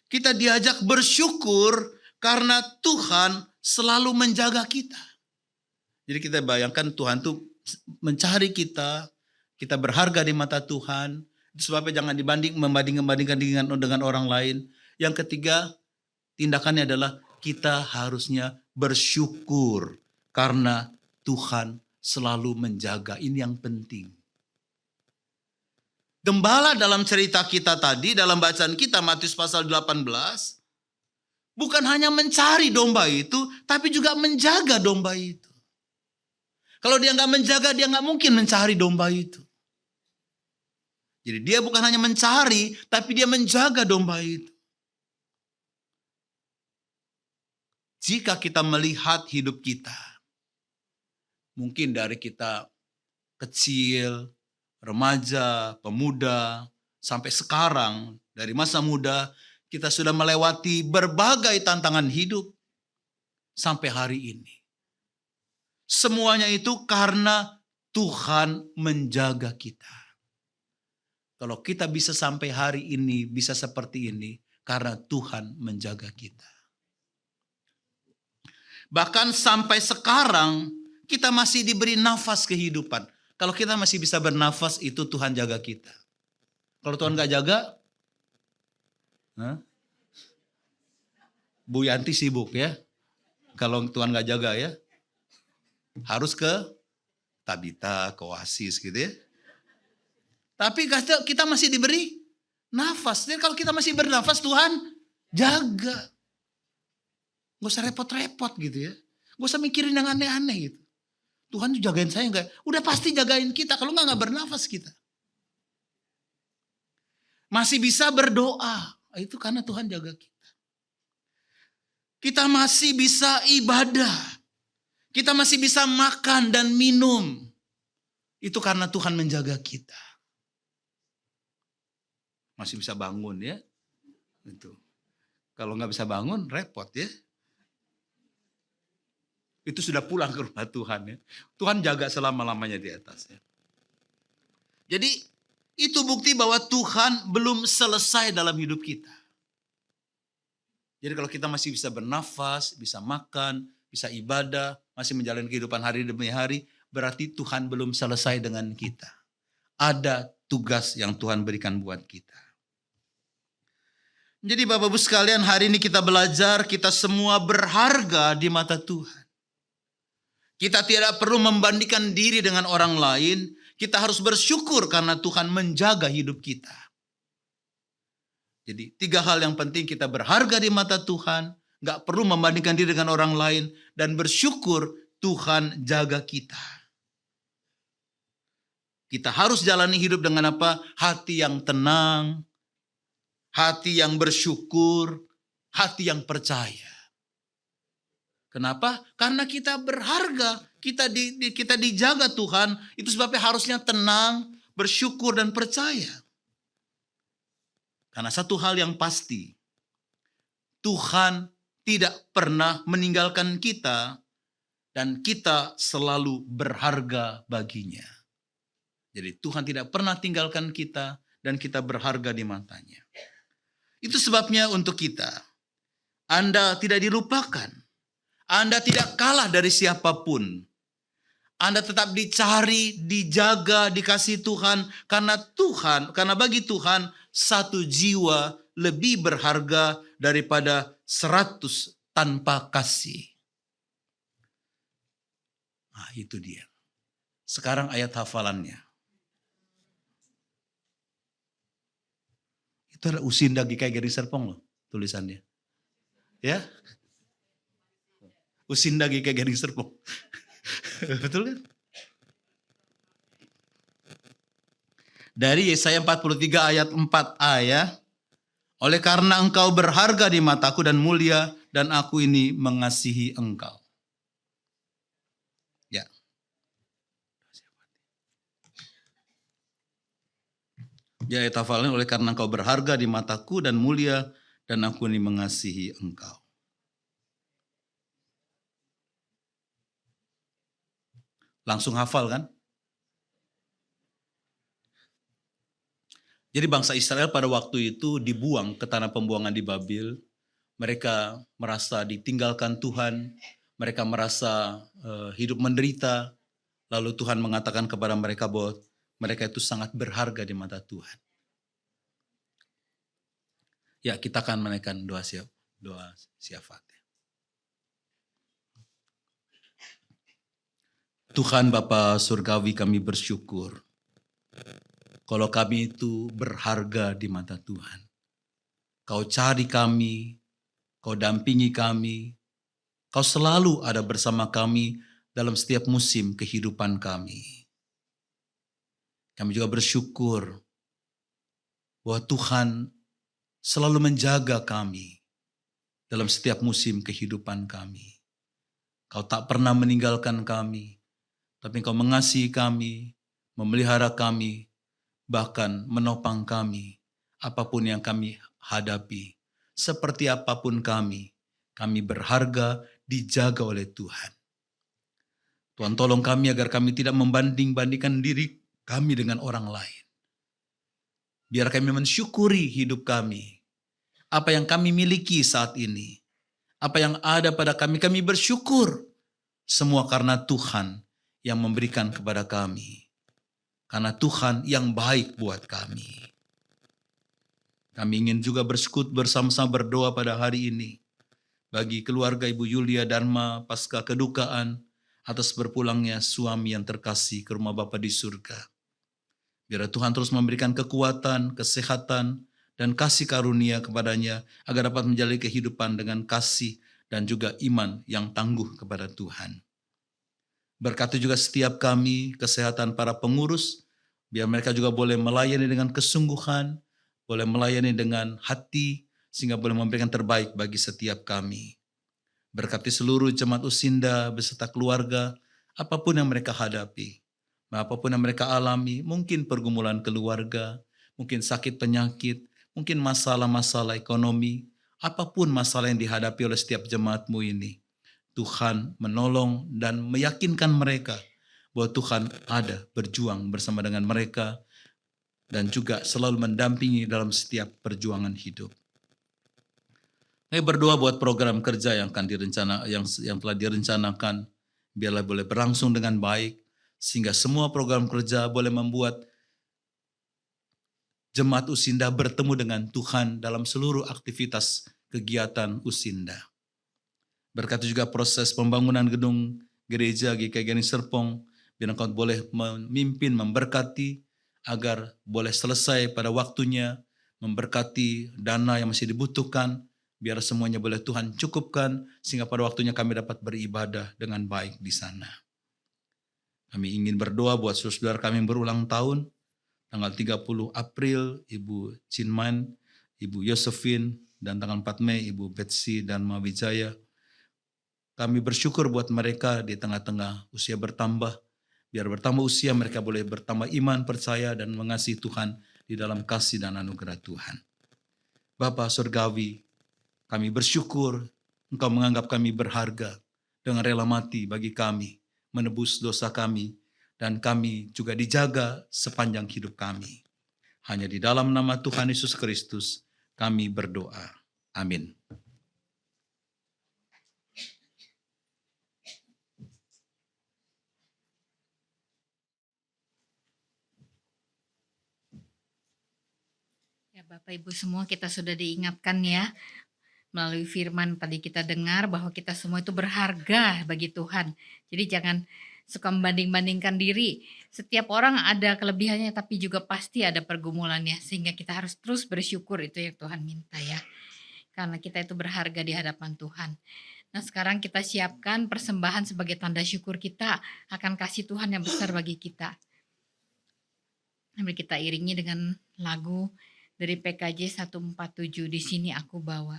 Speaker 3: Kita diajak bersyukur karena Tuhan selalu menjaga kita. Jadi kita bayangkan Tuhan tuh mencari kita berharga di mata Tuhan. Itu sebabnya jangan membandingkan dengan orang lain. Yang ketiga, tindakannya adalah kita harusnya bersyukur karena Tuhan selalu menjaga. Ini yang penting. Gembala dalam cerita kita tadi, dalam bacaan kita Matius pasal 18, bukan hanya mencari domba itu, tapi juga menjaga domba itu. Kalau dia nggak menjaga, dia nggak mungkin mencari domba itu. Jadi dia bukan hanya mencari, tapi dia menjaga domba itu. Jika kita melihat hidup kita, mungkin dari kita kecil, remaja, pemuda, sampai sekarang, dari masa muda, kita sudah melewati berbagai tantangan hidup sampai hari ini. Semuanya itu karena Tuhan menjaga kita. Kalau kita bisa sampai hari ini, bisa seperti ini, karena Tuhan menjaga kita. Bahkan sampai sekarang, kita masih diberi nafas kehidupan. Kalau kita masih bisa bernafas, itu Tuhan jaga kita. Kalau Tuhan gak jaga, Bu Yanti sibuk ya. Kalau Tuhan gak jaga ya, harus ke Tabita, ke Oasis gitu ya. Tapi kita masih diberi nafas. Jadi kalau kita masih bernafas, Tuhan jaga. Gak usah repot-repot gitu ya. Gak usah mikirin yang aneh-aneh gitu. Tuhan tuh jagain saya enggak? Udah pasti jagain kita. Kalau enggak bernafas kita. Masih bisa berdoa. Itu karena Tuhan jaga kita. Kita masih bisa ibadah. Kita masih bisa makan dan minum. Itu karena Tuhan menjaga kita. Masih bisa bangun ya. Itu. Kalau enggak bisa bangun repot ya. Itu sudah pulang ke rumah Tuhan ya. Tuhan jaga selama-lamanya di atasnya. Jadi itu bukti bahwa Tuhan belum selesai dalam hidup kita. Jadi kalau kita masih bisa bernafas, bisa makan, bisa ibadah, masih menjalani kehidupan hari demi hari, berarti Tuhan belum selesai dengan kita. Ada tugas yang Tuhan berikan buat kita. Jadi Bapak Ibu sekalian, hari ini kita belajar, kita semua berharga di mata Tuhan. Kita tidak perlu membandingkan diri dengan orang lain. Kita harus bersyukur karena Tuhan menjaga hidup kita. Jadi 3 hal yang penting, kita berharga di mata Tuhan. Gak perlu membandingkan diri dengan orang lain. Dan bersyukur Tuhan jaga kita. Kita harus jalani hidup dengan apa? Hati yang tenang. Hati yang bersyukur. Hati yang percaya. Kenapa? Karena kita berharga, kita dijaga Tuhan, itu sebabnya harusnya tenang, bersyukur dan percaya. Karena satu hal yang pasti, Tuhan tidak pernah meninggalkan kita dan kita selalu berharga baginya. Jadi Tuhan tidak pernah tinggalkan kita dan kita berharga di matanya. Itu sebabnya untuk kita, Anda tidak dilupakan. Anda tidak kalah dari siapapun. Anda tetap dicari, dijaga, dikasihi Tuhan. Karena bagi Tuhan, 1 jiwa lebih berharga daripada 100 tanpa kasih. Nah, itu dia. Sekarang ayat hafalannya. Itu ada Usinda Gikai Gering Serpong loh tulisannya. Ya. Usinda Gikai Gering Serpong. Betul kan? Dari Yesaya 43 ayat 4a ya. Oleh karena engkau berharga di mataku dan mulia, dan aku ini mengasihi engkau. Ya. Ya, ayat hafalannya, oleh karena engkau berharga di mataku dan mulia, dan aku ini mengasihi engkau. Langsung hafal kan? Jadi bangsa Israel pada waktu itu dibuang ke tanah pembuangan di Babil. Mereka merasa ditinggalkan Tuhan. Mereka merasa hidup menderita. Lalu Tuhan mengatakan kepada mereka bahwa mereka itu sangat berharga di mata Tuhan. Ya, kita akan menaikkan doa siap. doa syafaat. Tuhan Bapa Surgawi, kami bersyukur kalau kami itu berharga di mata Tuhan. Kau cari kami, Kau dampingi kami, Kau selalu ada bersama kami dalam setiap musim kehidupan kami. Kami juga bersyukur bahwa Tuhan selalu menjaga kami dalam setiap musim kehidupan kami. Kau tak pernah meninggalkan kami, tapi Kau mengasihi kami, memelihara kami, bahkan menopang kami, apapun yang kami hadapi. Seperti apapun kami berharga, dijaga oleh Tuhan. Tuhan tolong kami agar kami tidak membanding-bandingkan diri kami dengan orang lain. Biar kami mensyukuri hidup kami. Apa yang kami miliki saat ini. Apa yang ada pada kami bersyukur. Semua karena Tuhan yang memberikan kepada kami. Karena Tuhan yang baik buat kami. Kami ingin juga bersama-sama berdoa pada hari ini. Bagi keluarga Ibu Yulia Dharma pasca kedukaan atas berpulangnya suami yang terkasih ke rumah Bapa di surga. Biar Tuhan terus memberikan kekuatan, kesehatan, dan kasih karunia kepadanya agar dapat menjalani kehidupan dengan kasih dan juga iman yang tangguh kepada Tuhan. Berkati juga setiap kami, kesehatan para pengurus, biar mereka juga boleh melayani dengan kesungguhan, boleh melayani dengan hati, sehingga boleh memberikan terbaik bagi setiap kami. Berkati seluruh jemaat Usinda beserta keluarga, apapun yang mereka hadapi, apapun yang mereka alami, mungkin pergumulan keluarga, mungkin sakit penyakit, mungkin masalah-masalah ekonomi, apapun masalah yang dihadapi oleh setiap jemaatmu ini, Tuhan menolong dan meyakinkan mereka bahwa Tuhan ada berjuang bersama dengan mereka dan juga selalu mendampingi dalam setiap perjuangan hidup. Saya berdoa buat program kerja yang akan yang telah direncanakan, biarlah boleh berlangsung dengan baik, sehingga semua program kerja boleh membuat jemaat Usinda bertemu dengan Tuhan dalam seluruh aktivitas kegiatan Usinda. Berkati juga proses pembangunan gedung gereja GKI Gani Serpong, biar Engkau boleh memimpin, memberkati, agar boleh selesai pada waktunya, memberkati dana yang masih dibutuhkan, biar semuanya boleh Tuhan cukupkan, sehingga pada waktunya kami dapat beribadah dengan baik di sana. Kami ingin berdoa buat saudara kami yang berulang tahun, tanggal 30 April, Ibu Cinman, Ibu Yosefin, dan tanggal 4 Mei, Ibu Betsy dan Mawijaya. Kami bersyukur buat mereka di tengah-tengah usia bertambah. Biar bertambah usia mereka boleh bertambah iman, percaya, dan mengasihi Tuhan di dalam kasih dan anugerah Tuhan. Bapa Surgawi, kami bersyukur Engkau menganggap kami berharga dengan rela mati bagi kami, menebus dosa kami, dan kami juga dijaga sepanjang hidup kami. Hanya di dalam nama Tuhan Yesus Kristus kami berdoa. Amin.
Speaker 1: Ya Bapak Ibu semua, kita sudah diingatkan ya, melalui firman tadi kita dengar bahwa kita semua itu berharga bagi Tuhan. Jadi jangan suka membanding-bandingkan diri. Setiap orang ada kelebihannya tapi juga pasti ada pergumulannya. Sehingga kita harus terus bersyukur, itu yang Tuhan minta ya. Karena kita itu berharga di hadapan Tuhan. Nah sekarang kita siapkan persembahan sebagai tanda syukur kita akan kasih Tuhan yang besar bagi kita. Mari kita iringi dengan lagu dari PKJ 147, Di Sini Aku Bawa.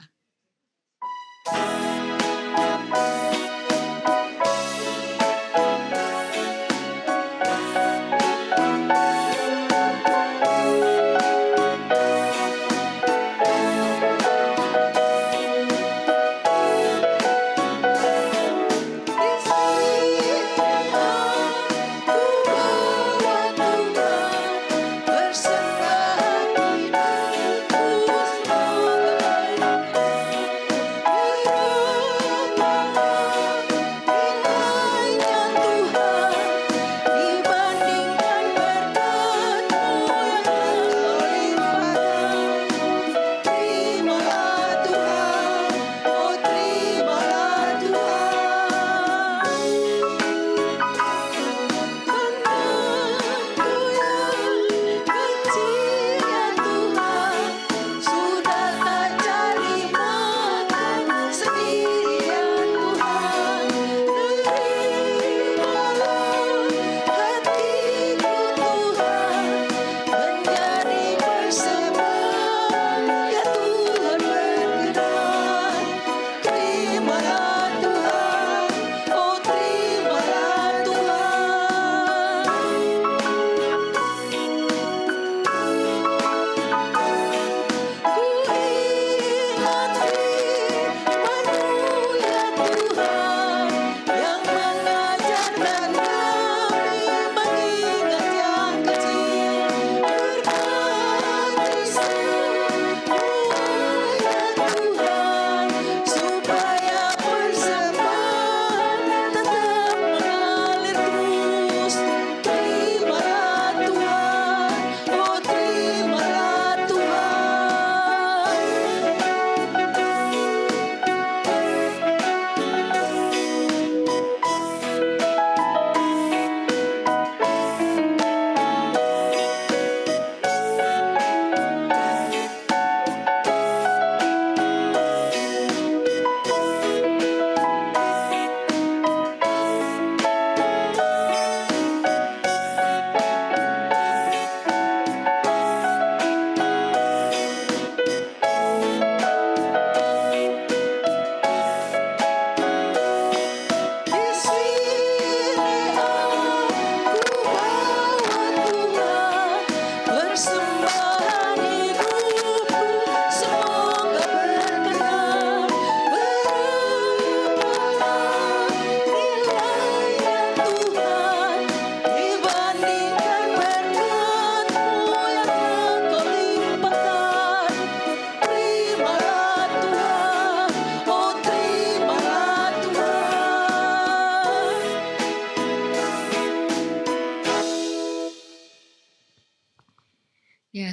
Speaker 4: Bersembah hidupku sebagai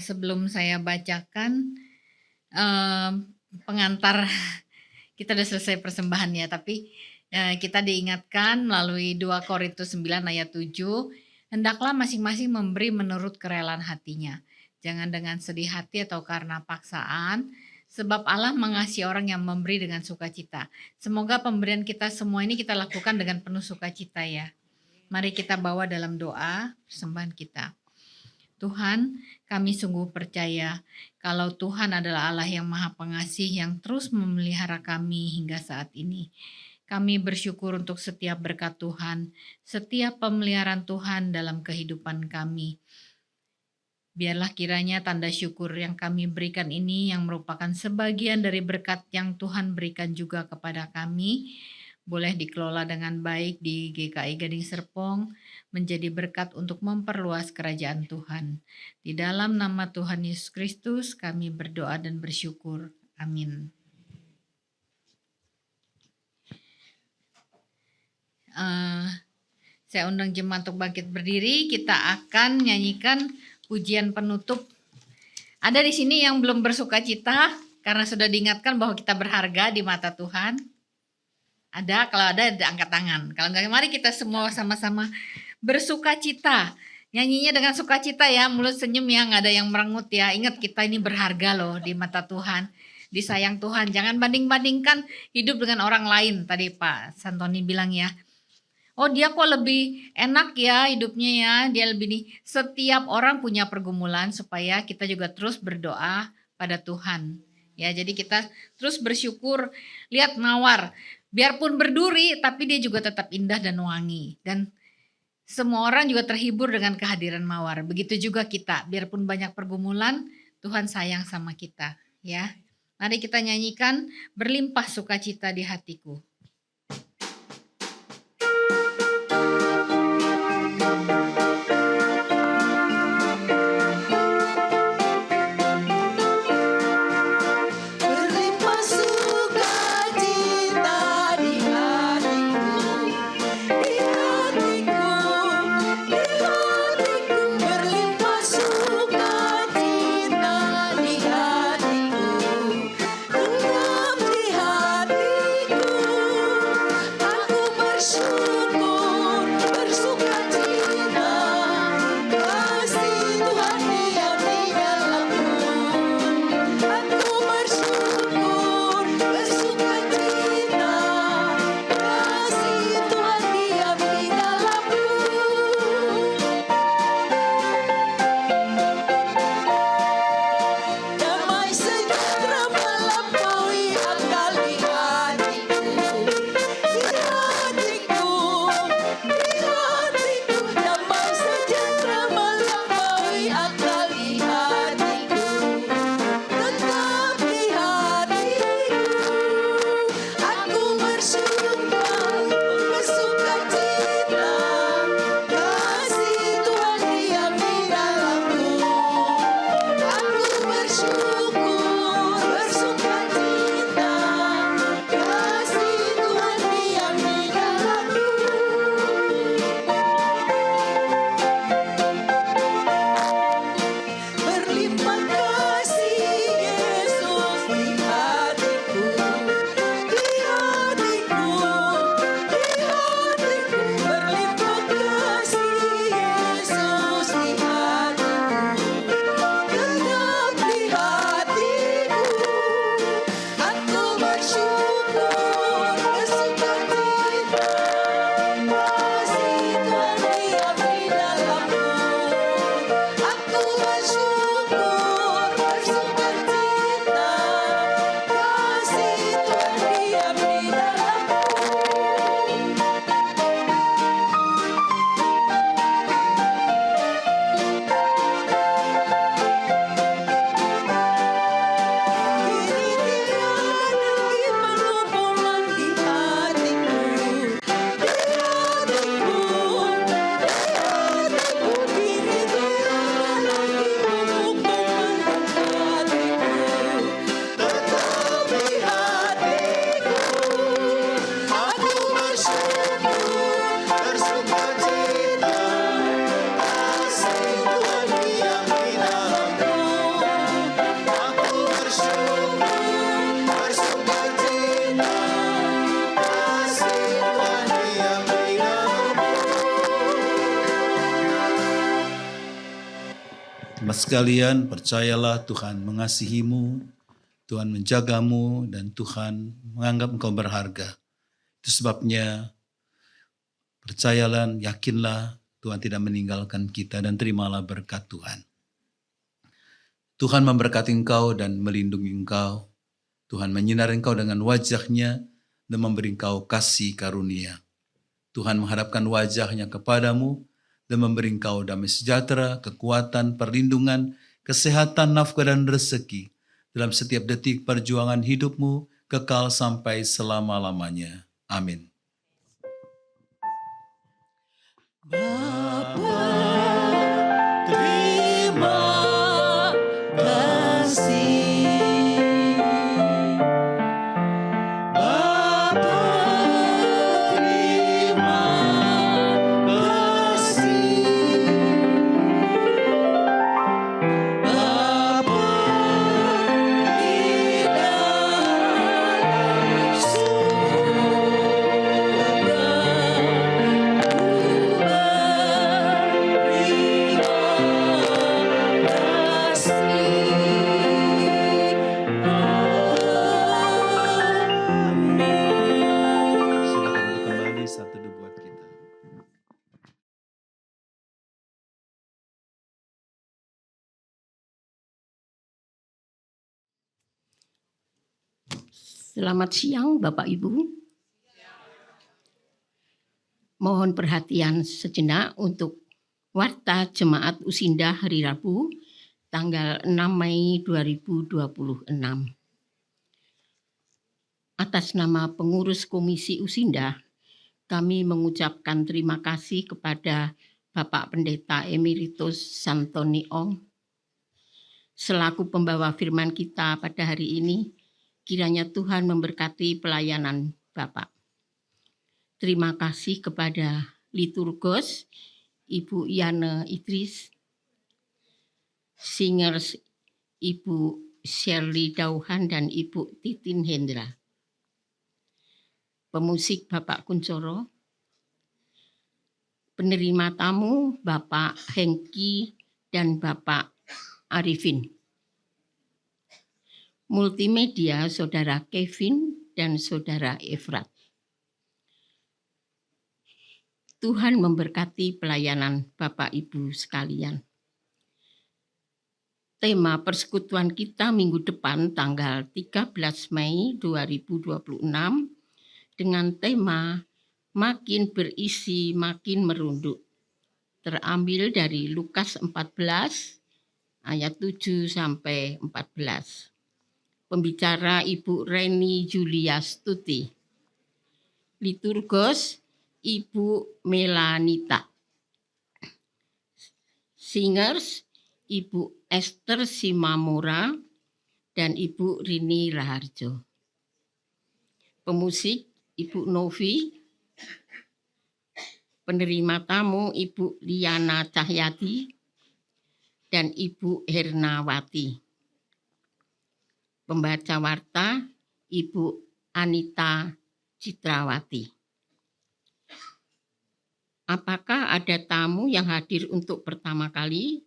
Speaker 1: sebelum saya bacakan pengantar, kita udah selesai persembahan ya, tapi kita diingatkan melalui 2 Korintus 9 ayat 7, hendaklah masing-masing memberi menurut kerelaan hatinya, jangan dengan sedih hati atau karena paksaan, sebab Allah mengasihi orang yang memberi dengan sukacita. Semoga pemberian kita semua ini kita lakukan dengan penuh sukacita ya. Mari kita bawa dalam doa persembahan kita. Tuhan, kami sungguh percaya kalau Tuhan adalah Allah yang Maha Pengasih yang terus memelihara kami hingga saat ini. Kami bersyukur untuk setiap berkat Tuhan, setiap pemeliharaan Tuhan dalam kehidupan kami. Biarlah kiranya tanda syukur yang kami berikan ini yang merupakan sebagian dari berkat yang Tuhan berikan juga kepada kami, boleh dikelola dengan baik di GKI Gading Serpong, menjadi berkat untuk memperluas kerajaan Tuhan. Di dalam nama Tuhan Yesus Kristus kami berdoa dan bersyukur. Amin. Saya undang jemaat untuk bangkit berdiri, kita akan nyanyikan pujian penutup. Ada di sini yang belum bersukacita karena sudah diingatkan bahwa kita berharga di mata Tuhan. Ada, kalau ada angkat tangan. Kalau enggak, mari kita semua sama-sama bersukacita. Nyanyinya dengan sukacita ya, mulut senyum ya, nggak ada yang merengut ya. Ingat kita ini berharga loh di mata Tuhan, disayang Tuhan. Jangan banding-bandingkan hidup dengan orang lain. Tadi Pak Santoni bilang ya, oh dia kok lebih enak ya hidupnya ya, dia lebih nih. Setiap orang punya pergumulan supaya kita juga terus berdoa pada Tuhan. Ya, jadi kita terus bersyukur. Lihat Mawar, biarpun berduri tapi dia juga tetap indah dan wangi. Dan semua orang juga terhibur dengan kehadiran Mawar. Begitu juga kita, biarpun banyak pergumulan, Tuhan sayang sama kita. Ya, mari kita nyanyikan berlimpah sukacita di hatiku.
Speaker 4: Di hatiku
Speaker 3: sekalian, percayalah Tuhan mengasihimu, Tuhan menjagamu, dan Tuhan menganggap engkau berharga. Itu sebabnya percayalah, yakinlah Tuhan tidak meninggalkan kita, dan terimalah berkat Tuhan. Tuhan memberkati engkau dan melindungi engkau. Tuhan menyinari engkau dengan wajah-Nya dan memberi engkau kasih karunia. Tuhan menghadapkan wajah-Nya kepadamu dan memberi engkau damai sejahtera, kekuatan, perlindungan, kesehatan, nafkah, dan rezeki dalam setiap detik perjuangan hidupmu, kekal sampai selama-lamanya. Amin.
Speaker 4: Bapa, terima kasih. Bapa, terima kasih. Bapa di dalam surga,
Speaker 3: Silakan untuk kembali saat teduh buat kita.
Speaker 5: Selamat siang Bapak Ibu. Mohon perhatian sejenak untuk Warta Jemaat Usinda hari Rabu tanggal 6 Mei 2026. Atas nama pengurus Komisi Usinda, kami mengucapkan terima kasih kepada Bapak Pendeta Emeritus Santoni Ong selaku pembawa firman kita pada hari ini. Kiranya Tuhan memberkati pelayanan Bapak. Terima kasih kepada liturgos Ibu Yana Idris, singers Ibu Shirley Dauhan dan Ibu Titin Hendra, pemusik Bapak Kuncoro, penerima tamu Bapak Hengki dan Bapak Arifin, multimedia Saudara Kevin dan Saudara Efrat. Tuhan memberkati pelayanan Bapak Ibu sekalian. Tema persekutuan kita minggu depan tanggal 13 Mei 2026 dengan tema Makin Berisi Makin Merunduk. Terambil dari Lukas 14 ayat 7 sampai 14. Pembicara Ibu Reni Julia Stuti. Liturgos Ibu Melanita. Singers Ibu Esther Simamora dan Ibu Rini Raharjo. Pemusik Ibu Novi. Penerima tamu Ibu Liana Cahyati dan Ibu Hernawati. Pembaca warta Ibu Anita Citrawati. Apakah ada tamu yang hadir untuk pertama kali?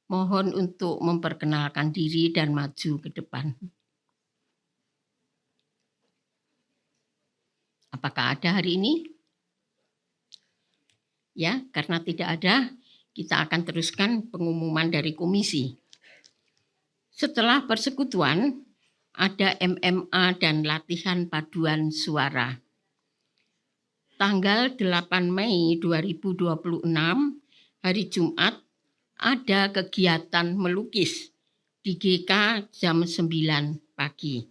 Speaker 5: Mohon untuk memperkenalkan diri dan maju ke depan. Apakah ada hari ini? Ya, karena tidak ada, kita akan teruskan pengumuman dari komisi. Setelah persekutuan, ada MMA dan latihan paduan suara. Tanggal 8 Mei 2026, hari Jumat, ada kegiatan melukis di GK jam 9 pagi.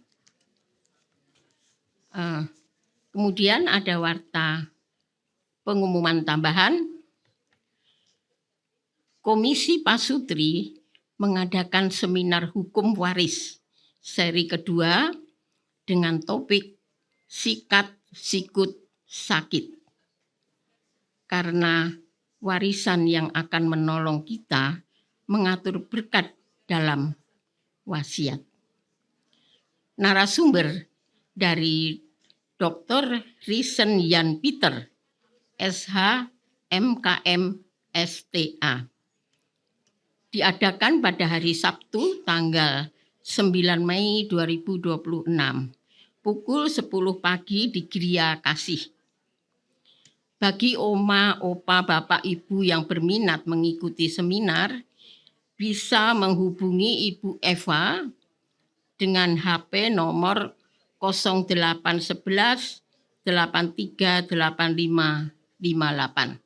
Speaker 5: Kemudian ada warta pengumuman tambahan. Komisi Pasutri mengadakan seminar hukum waris seri kedua dengan topik sikat, sikut, sakit. Karena warisan yang akan menolong kita mengatur berkat dalam wasiat. Narasumber dari Dr. Risen Jan Peter, SH, MKM, STA. diadakan pada hari Sabtu tanggal 9 Mei 2026 pukul 10 pagi di Gria Kasih. Bagi oma, opa, bapak, ibu yang berminat mengikuti seminar, bisa menghubungi Ibu Eva dengan HP nomor 0811 838558.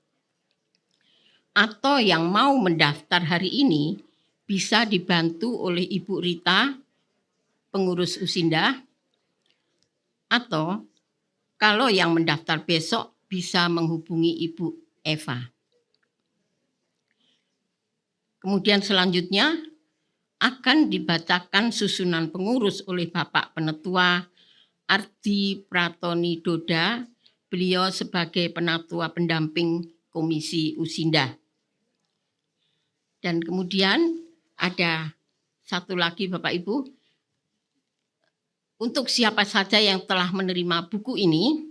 Speaker 5: Atau yang mau mendaftar hari ini bisa dibantu oleh Ibu Rita, pengurus Usinda, atau kalau yang mendaftar besok bisa menghubungi Ibu Eva. Kemudian selanjutnya akan dibacakan susunan pengurus oleh Bapak Penetua Ardi Pratoni Doda, beliau sebagai penatua pendamping Komisi Usinda. Dan kemudian ada satu lagi Bapak Ibu, untuk siapa saja yang telah menerima buku ini,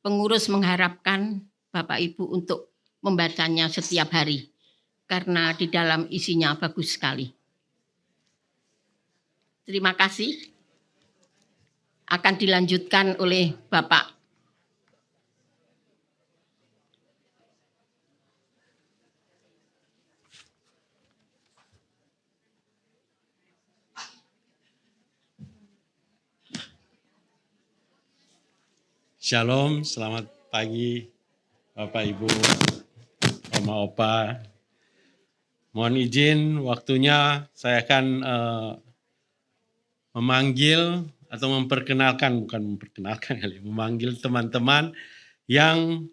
Speaker 5: pengurus mengharapkan Bapak Ibu untuk membacanya setiap hari, karena di dalam isinya bagus sekali. Terima kasih. Akan dilanjutkan oleh Bapak.
Speaker 4: Shalom, selamat pagi Bapak Ibu, Oma Opa. Mohon izin waktunya saya akan memanggil atau memanggil teman-teman yang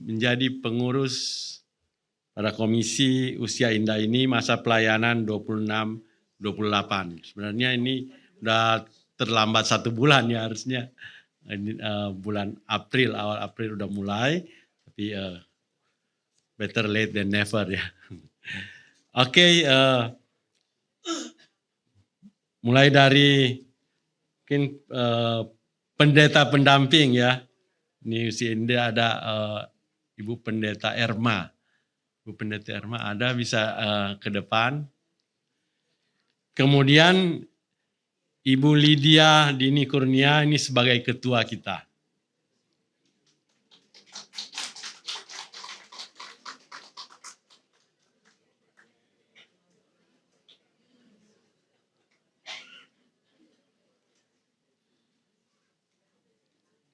Speaker 4: menjadi pengurus pada Komisi Usia Indah ini masa pelayanan 26-28. Sebenarnya ini udah terlambat 1 bulan ya harusnya. Ini, bulan April, awal April udah mulai, tapi better late than never ya. Oke, mulai dari mungkin pendeta pendamping ya. Ini ini ada Ibu Pendeta Erma. Ibu Pendeta Erma ada bisa ke depan. Kemudian Ibu Lydia Dini Kurnia ini sebagai ketua kita.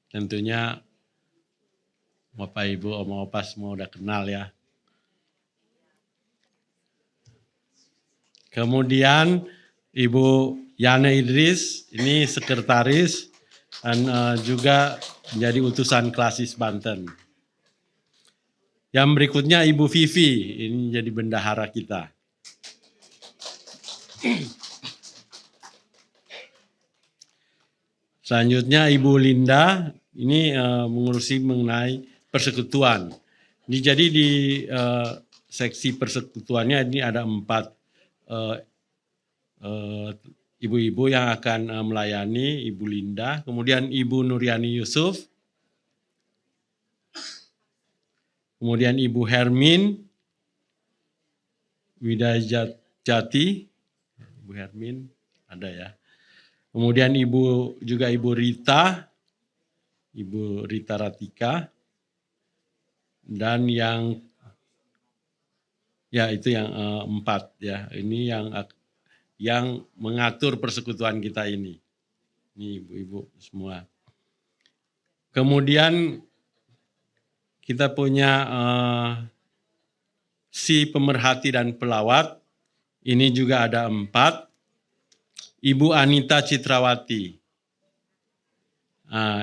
Speaker 4: Tentunya Bapak Ibu, Oma Opa semua udah kenal ya. Kemudian Ibu Yana Idris, ini sekretaris dan juga menjadi utusan Klasis Banten. Yang berikutnya Ibu Vivi, ini jadi bendahara kita. Selanjutnya Ibu Linda, ini mengurusi mengenai persekutuan. Ini jadi di seksi persekutuannya ini ada 4 ibu-ibu yang akan melayani, Ibu Linda, kemudian Ibu Nuriani Yusuf, kemudian Ibu Hermin Widajati, Ibu Hermin ada ya, kemudian Ibu Rita, Ibu Rita Ratika, dan yang ya itu yang 4 ya, ini yang mengatur persekutuan kita ini. Ini ibu-ibu semua. Kemudian kita punya si pemerhati dan pelawat. Ini juga ada 4. Ibu Anita Citrawati.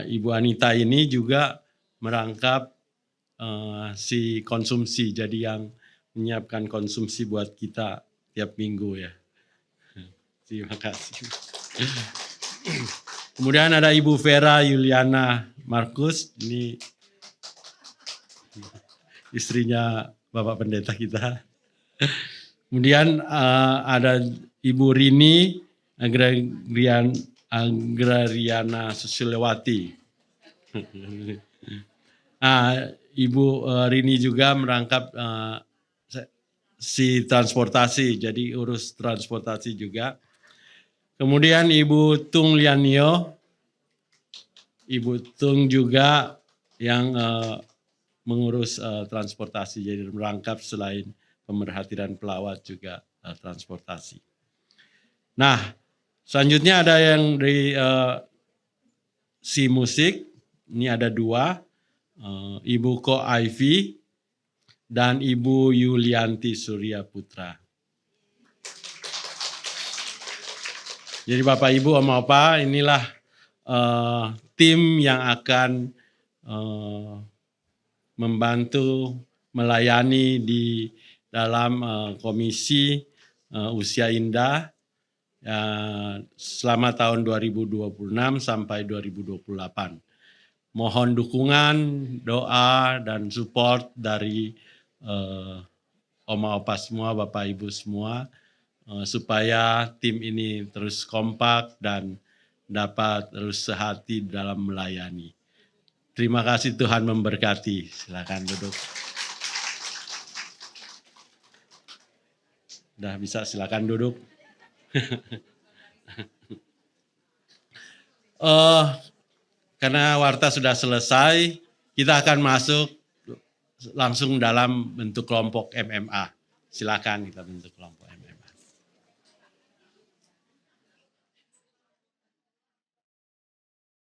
Speaker 4: Ibu Anita ini juga merangkap si konsumsi. Jadi yang menyiapkan konsumsi buat kita tiap minggu ya. Terima kasih. Kemudian ada Ibu Vera Yuliana Markus, ini istrinya Bapak Pendeta kita. Kemudian ada Ibu Rini Agrariana Susilewati. Ibu Rini juga merangkap si transportasi, jadi urus transportasi juga. Kemudian Ibu Tung Lianio, Ibu Tung juga yang mengurus transportasi, jadi merangkap selain pemerhati dan pelawat juga transportasi. Nah, selanjutnya ada yang dari si musik, ini ada 2, Ibu Ko Ivy dan Ibu Yulianti Surya Putra. Jadi Bapak Ibu Oma Opa, inilah tim yang akan membantu melayani di dalam komisi Usia Indah selama tahun 2026 sampai 2028. Mohon dukungan, doa, dan support dari Oma Opa semua, Bapak Ibu semua, supaya tim ini terus kompak dan dapat terus sehati dalam melayani. Terima kasih, Tuhan memberkati. Silakan duduk. Udah bisa, silakan duduk. Karena warta sudah selesai, kita akan masuk langsung dalam bentuk kelompok MMA. Silakan kita bentuk kelompok.